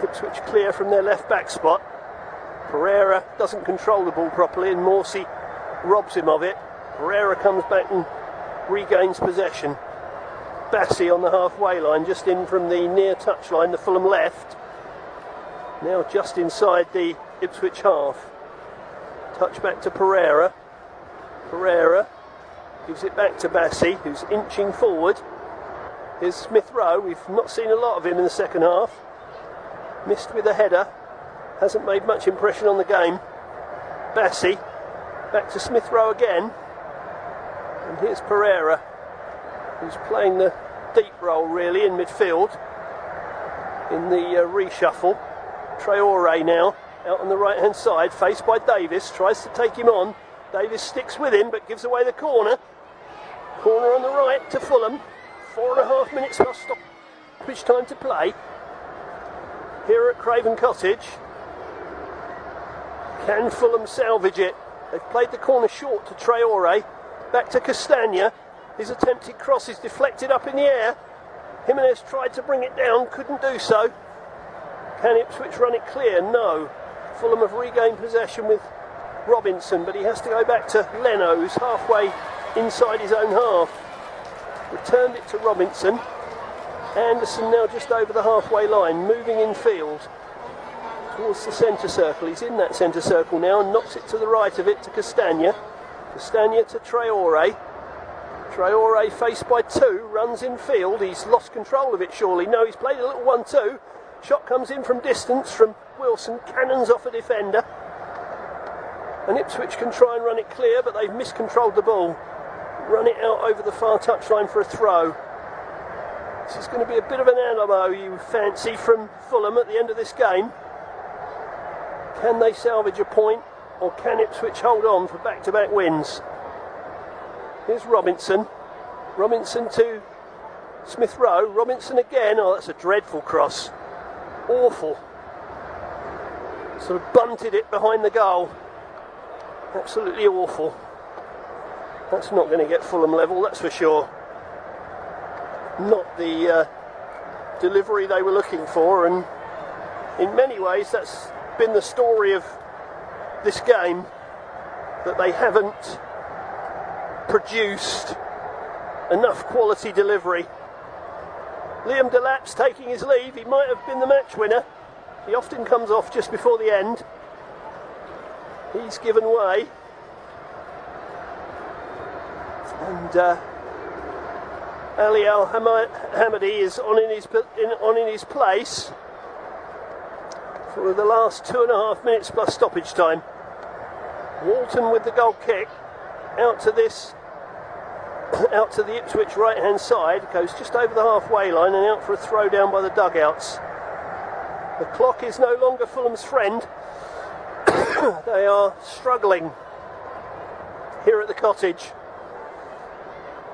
Speaker 1: Ipswich clear from their left back spot. Pereira doesn't control the ball properly and Morsey robs him of it. Pereira comes back and regains possession. Bassey on the halfway line, just in from the near touchline, the Fulham left. Now just inside the Ipswich half. Touch back to Pereira. Pereira gives it back to Bassey, who's inching forward. Here's Smith Rowe. We've not seen a lot of him in the second half. Missed with a header. Hasn't made much impression on the game. Bassey. Back to Smith Rowe again. And here's Pereira, who's playing the deep role really in midfield. In the reshuffle. Traore now out on the right hand side, faced by Davis. Tries to take him on. Davis sticks with him but gives away the corner. Corner on the right to Fulham. 4.5 minutes plus stoppage time to play here at Craven Cottage. Can Fulham salvage it? They've played the corner short to Traore. Back to Castagna. His attempted cross is deflected up in the air. Jimenez tried to bring it down, couldn't do so. Can Ipswich run it clear? No. Fulham have regained possession with Robinson, but he has to go back to Leno, who's halfway inside his own half. Returned it to Robinson. Anderson now just over the halfway line, moving in field towards the centre circle. He's in that centre circle now and knocks it to the right of it to Castagna. Castagna to Traore. Traore faced by 2, runs in field. He's lost control of it surely. No, he's played a little 1-2. Shot comes in from distance from Wilson, cannons off a defender. And Ipswich can try and run it clear, but they've miscontrolled the ball. Run it out over the far touchline for a throw. This is going to be a bit of an Alamo, you fancy, from Fulham at the end of this game. Can they salvage a point, or can Ipswich hold on for back-to-back wins? Here's Robinson. Robinson to Smith Rowe. Robinson again. Oh, that's a dreadful cross. Awful. Sort of bunted it behind the goal. Absolutely awful. That's not going to get Fulham level, that's for sure. Not the delivery they were looking for, and in many ways that's been the story of this game, that they haven't produced enough quality delivery. Liam Delap's taking his leave. He might have been the match winner. He often comes off just before the end. He's given way. And Ali Al-Hamadi is on in his place for the last 2.5 minutes plus stoppage time. Walton with the goal kick out to the Ipswich right hand side, goes just over the halfway line and out for a throw down by the dugouts. The clock is no longer Fulham's friend. They are struggling here at the Cottage.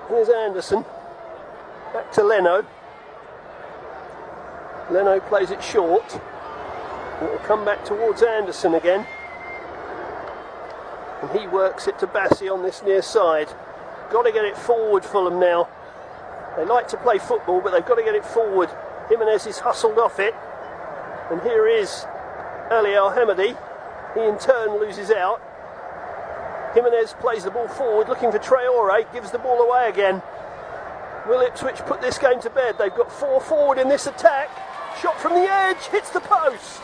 Speaker 1: Here's Anderson. Back to Leno. Leno plays it short. It will come back towards Anderson again. And he works it to Bassey on this near side. Got to get it forward, Fulham now. They like to play football, but they've got to get it forward. Jimenez is hustled off it. And here is Ali Al-Hamadi. He in turn loses out. Jimenez plays the ball forward, looking for Traore, gives the ball away again. Will Ipswich put this game to bed? They've got 4 forward in this attack. Shot from the edge, hits the post.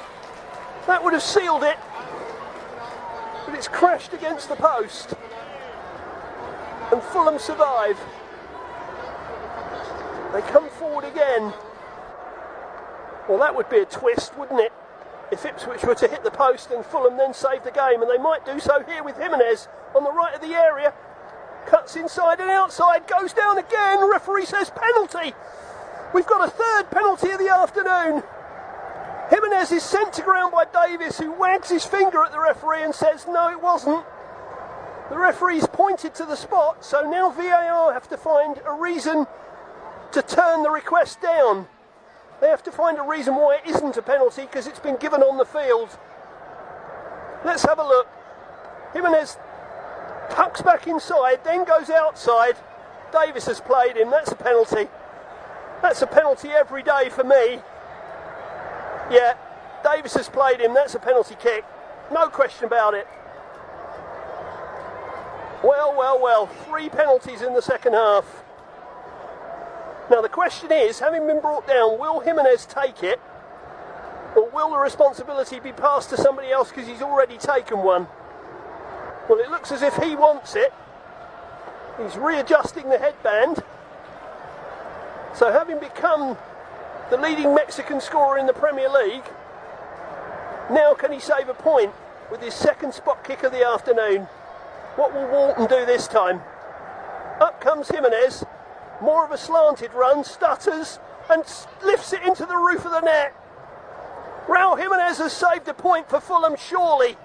Speaker 1: That would have sealed it, but it's crashed against the post. And Fulham survive. They come forward again. Well, that would be a twist, wouldn't it? If Ipswich were to hit the post and Fulham then save the game, and they might do so here with Jimenez on the right of the area. Cuts inside and outside, goes down again. Referee says penalty. We've got a third penalty of the afternoon. Jimenez is sent to ground by Davis, who wags his finger at the referee and says no, it wasn't. The referee's pointed to the spot, so now VAR have to find a reason to turn the request down. They have to find a reason why it isn't a penalty because it's been given on the field. Let's have a look. Jimenez tucks back inside, then goes outside. Davis has played him. That's a penalty. That's a penalty every day for me. Yeah, Davis has played him. That's a penalty kick. No question about it. Well, well, well. 3 penalties in the second half. Now the question is, having been brought down, will Jimenez take it? Or will the responsibility be passed to somebody else because he's already taken one? Well, it looks as if he wants it. He's readjusting the headband. So having become the leading Mexican scorer in the Premier League, now can he save a point with his second spot kick of the afternoon? What will Walton do this time? Up comes Jimenez. More of a slanted run, stutters and lifts it into the roof of the net. Raul Jimenez has saved a point for Fulham, surely.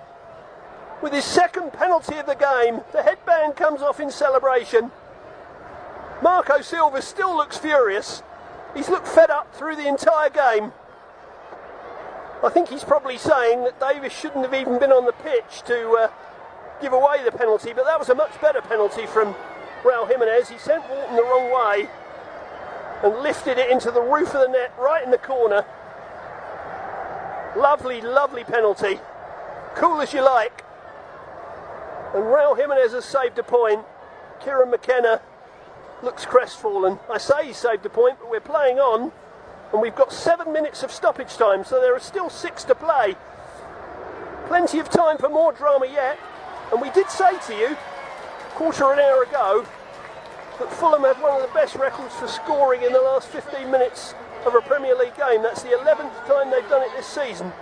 Speaker 1: With his second penalty of the game, the headband comes off in celebration. Marco Silva still looks furious. He's looked fed up through the entire game. I think he's probably saying that Davis shouldn't have even been on the pitch to give away the penalty, but that was a much better penalty from Raul Jimenez. He sent Walton the wrong way and lifted it into the roof of the net right in the corner. Lovely, lovely penalty. Cool as you like. And Raul Jimenez has saved a point. Kieran McKenna looks crestfallen. I say he saved a point, but we're playing on and we've got 7 minutes of stoppage time, so there are still 6 to play. Plenty of time for more drama yet. And we did say to you quarter of an hour ago that Fulham have one of the best records for scoring in the last 15 minutes of a Premier League game. That's the 11th time they've done it this season.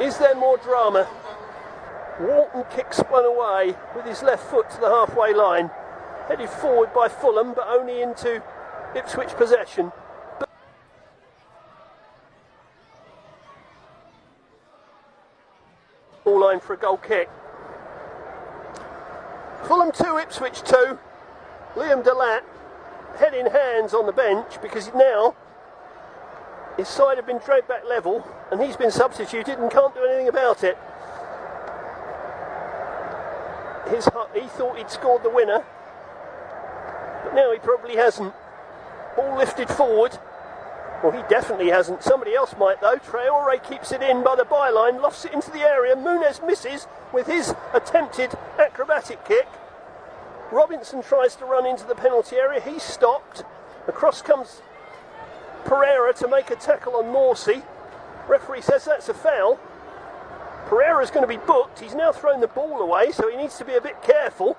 Speaker 1: Is there more drama? Walton kicks one away with his left foot to the halfway line. Headed forward by Fulham, but only into Ipswich possession. Ball line for a goal kick. Fulham 2, Ipswich 2. Liam Delat head in hands on the bench because now his side have been dragged back level and he's been substituted and can't do anything about it. He thought he'd scored the winner, but now he probably hasn't. Ball lifted forward. Well, he definitely hasn't. Somebody else might though. Traore keeps it in by the byline, lofts it into the area. Muniz misses with his attempted acrobatic kick. Robinson tries to run into the penalty area. He's stopped. Across comes Pereira to make a tackle on Morsey. Referee says that's a foul. Pereira's going to be booked. He's now thrown the ball away, so he needs to be a bit careful.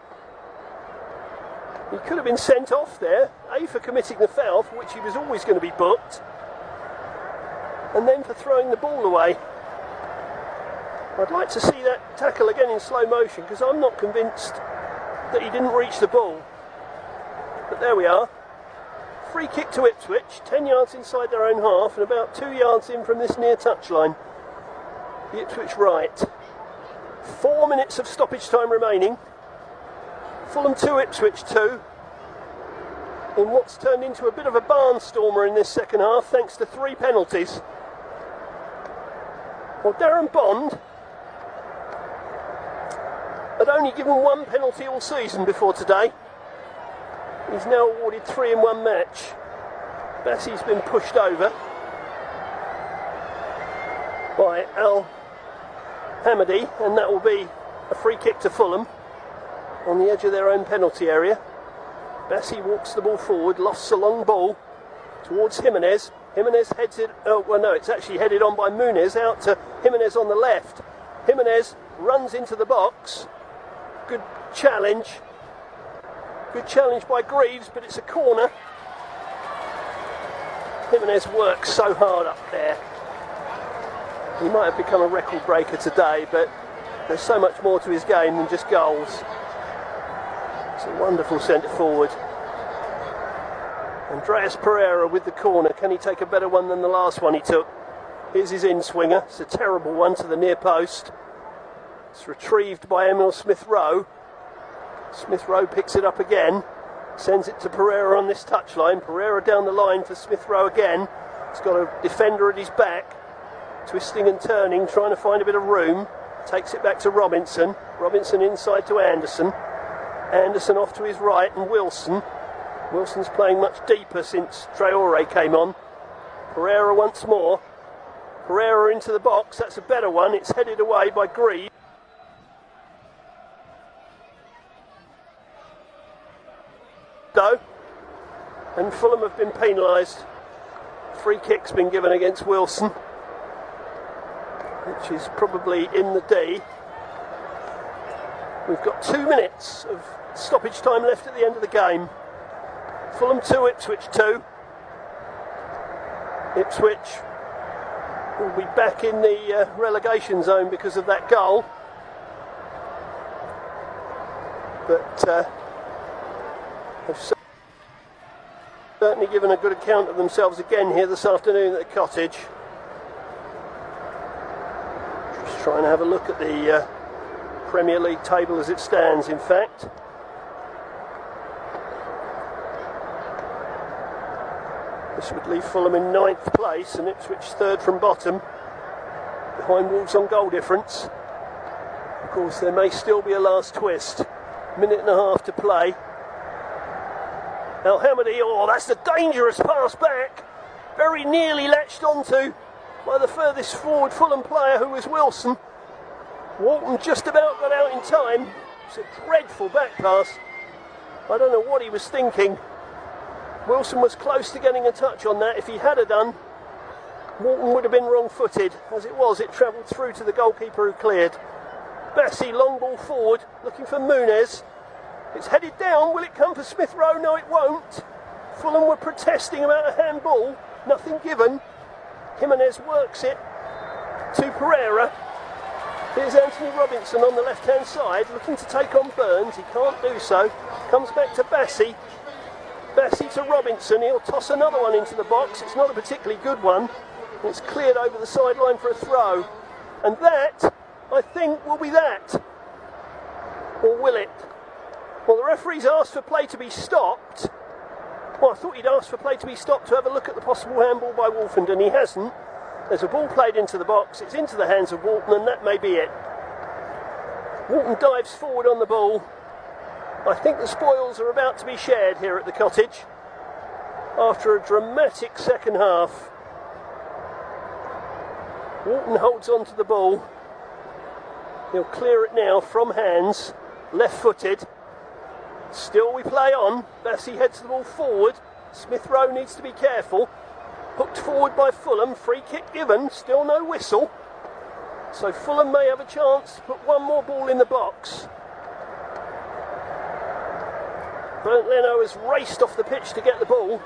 Speaker 1: He could have been sent off there, A, for committing the foul, for which he was always going to be booked, and then for throwing the ball away. I'd like to see that tackle again in slow motion, because I'm not convinced that he didn't reach the ball. But there we are. Free kick to Ipswich, 10 yards inside their own half, and about 2 yards in from this near touchline. The Ipswich right. 4 minutes of stoppage time remaining. Fulham 2, Ipswich 2. In what's turned into a bit of a barnstormer in this second half, thanks to 3 penalties. Well, Darren Bond had only given 1 penalty all season before today. He's now awarded 3 in 1 match. Bassey's been pushed over by Al Hamadi, and that will be a free kick to Fulham on the edge of their own penalty area. Bassey walks the ball forward, lofts a long ball towards Jimenez. Jimenez heads it, it's actually headed on by Muniz out to Jimenez on the left. Jimenez runs into the box. Good challenge. Good challenge by Greaves, but it's a corner. Jimenez works so hard up there. He might have become a record breaker today, but there's so much more to his game than just goals. It's a wonderful centre forward. Andreas Pereira with the corner. Can he take a better one than the last one he took? Here's his in-swinger. It's a terrible one to the near post. It's retrieved by Emil Smith-Rowe. Smith-Rowe picks it up again. Sends it to Pereira on this touchline. Pereira down the line for Smith Rowe again. He's got a defender at his back, twisting and turning, trying to find a bit of room. Takes it back to Robinson. Robinson inside to Anderson. Anderson off to his right, and Wilson. Wilson's playing much deeper since Traore came on. Pereira once more. Pereira into the box. That's a better one. It's headed away by Grieve. And Fulham have been penalised. Free kick's been given against Wilson, which is probably in the D. We've got 2 minutes of stoppage time left at the end of the game. Fulham 2, Ipswich 2. Ipswich will be back in the relegation zone because of that goal. But have certainly given a good account of themselves again here this afternoon at the Cottage. Just trying to have a look at the Premier League table as it stands, in fact. This would leave Fulham in 9th place and Ipswich 3rd from bottom, behind Wolves on goal difference. Of course, there may still be a last twist. Minute and a half to play. El Hamadi, oh, that's the dangerous pass back. Very nearly latched onto by the furthest forward Fulham player, who was Wilson. Walton just about got out in time. It's a dreadful back pass. I don't know what he was thinking. Wilson was close to getting a touch on that. If he had done, Walton would have been wrong-footed. As it was, it travelled through to the goalkeeper who cleared. Bassi, long ball forward, looking for Muniz. It's headed down. Will it come for Smith Rowe? No, it won't. Fulham were protesting about a handball. Nothing given. Jimenez works it to Pereira. Here's Anthony Robinson on the left-hand side, looking to take on Burns. He can't do so. Comes back to Bassi. Bassi to Robinson. He'll toss another one into the box. It's not a particularly good one. It's cleared over the sideline for a throw. And that, I think, will be that. Or will it? Well, the referee's asked for play to be stopped. Well, I thought he'd asked for play to be stopped to have a look at the possible handball by Wolfenden. He hasn't. There's a ball played into the box. It's into the hands of Walton, and that may be it. Walton dives forward on the ball. I think the spoils are about to be shared here at the Cottage after a dramatic second half. Walton holds on to the ball. He'll clear it now from hands, left-footed. Still we play on. Bassi heads the ball forward. Smith Rowe needs to be careful. Hooked forward by Fulham. Free kick given. Still no whistle. So Fulham may have a chance to put one more ball in the box. Bernd Leno has raced off the pitch to get the ball.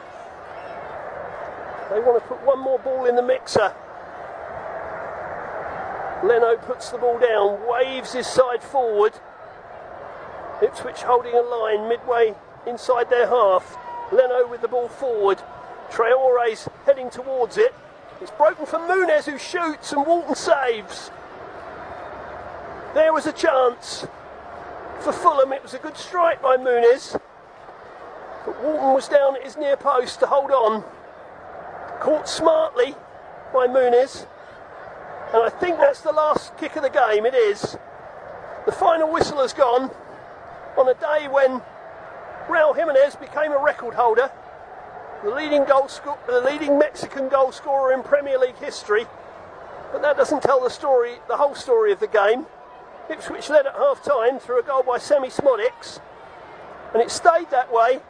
Speaker 1: They want to put one more ball in the mixer. Leno puts the ball down, waves his side forward. Ipswich holding a line midway inside their half. Leno with the ball forward. Traore's heading towards it. It's broken for Muniz, who shoots, and Walton saves. There was a chance for Fulham. It was a good strike by Muniz, but Walton was down at his near post to hold on. Caught smartly by Muniz, and I think that's the last kick of the game. It is. The final whistle has gone on a day when Raul Jimenez became a record holder, the leading Mexican goal scorer in Premier League history. But that doesn't tell the whole story of the game. Ipswich led at half-time through a goal by Semi Smodics, and it stayed that way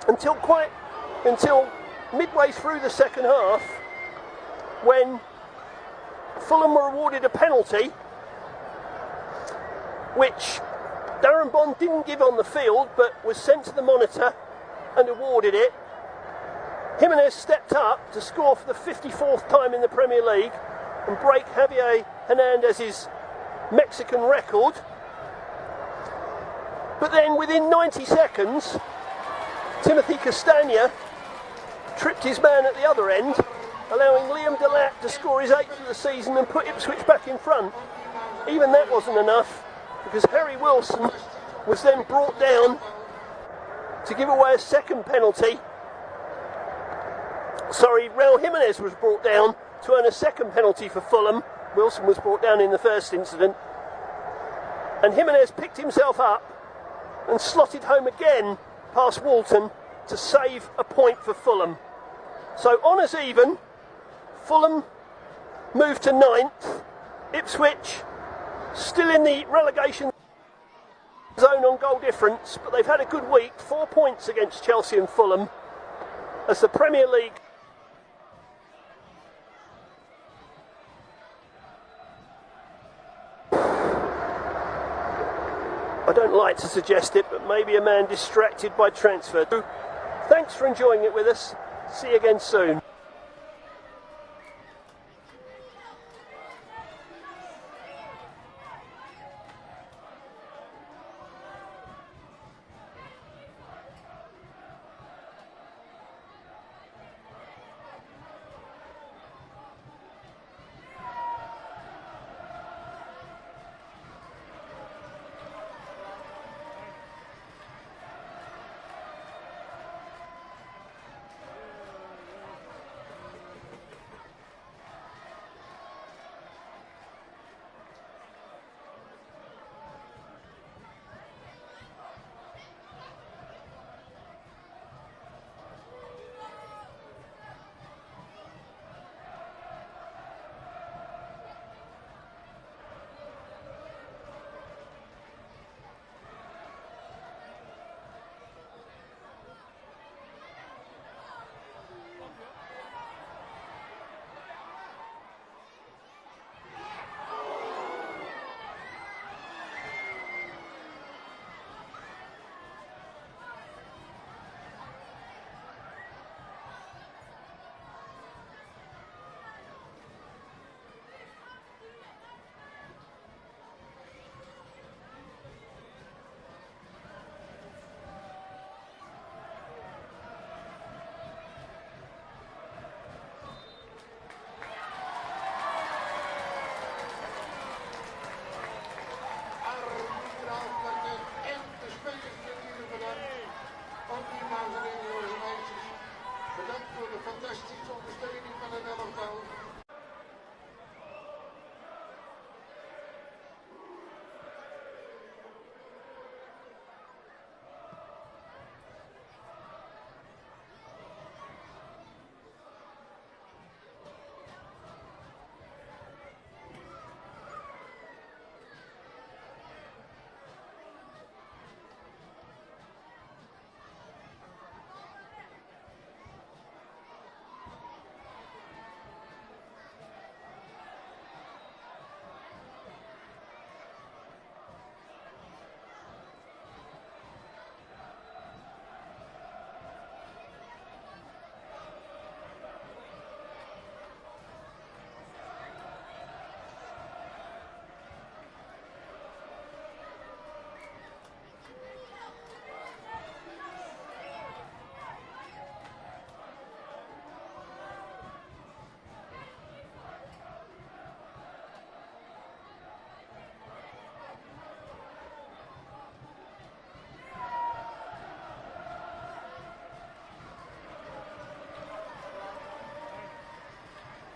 Speaker 1: until midway through the second half, when Fulham were awarded a penalty, which Darren Bond didn't give on the field, but was sent to the monitor and awarded it. Jimenez stepped up to score for the 54th time in the Premier League and break Javier Hernandez's Mexican record. But then within 90 seconds, Timothy Castagna tripped his man at the other end, allowing Liam Delap to score his 8th of the season and put Ipswich back in front. Even that wasn't enough, because Harry Wilson was then brought down to give away a second penalty. Sorry, Raul Jimenez was brought down to earn a second penalty for Fulham. Wilson was brought down in the first incident. And Jimenez picked himself up and slotted home again past Walton to save a point for Fulham. So honours even. Fulham moved to 9th. Ipswich still in the relegation zone on goal difference, but they've had a good week. 4 points against Chelsea and Fulham as the Premier League. I don't like to suggest it, but maybe a man distracted by transfer. Thanks for enjoying it with us. See you again soon.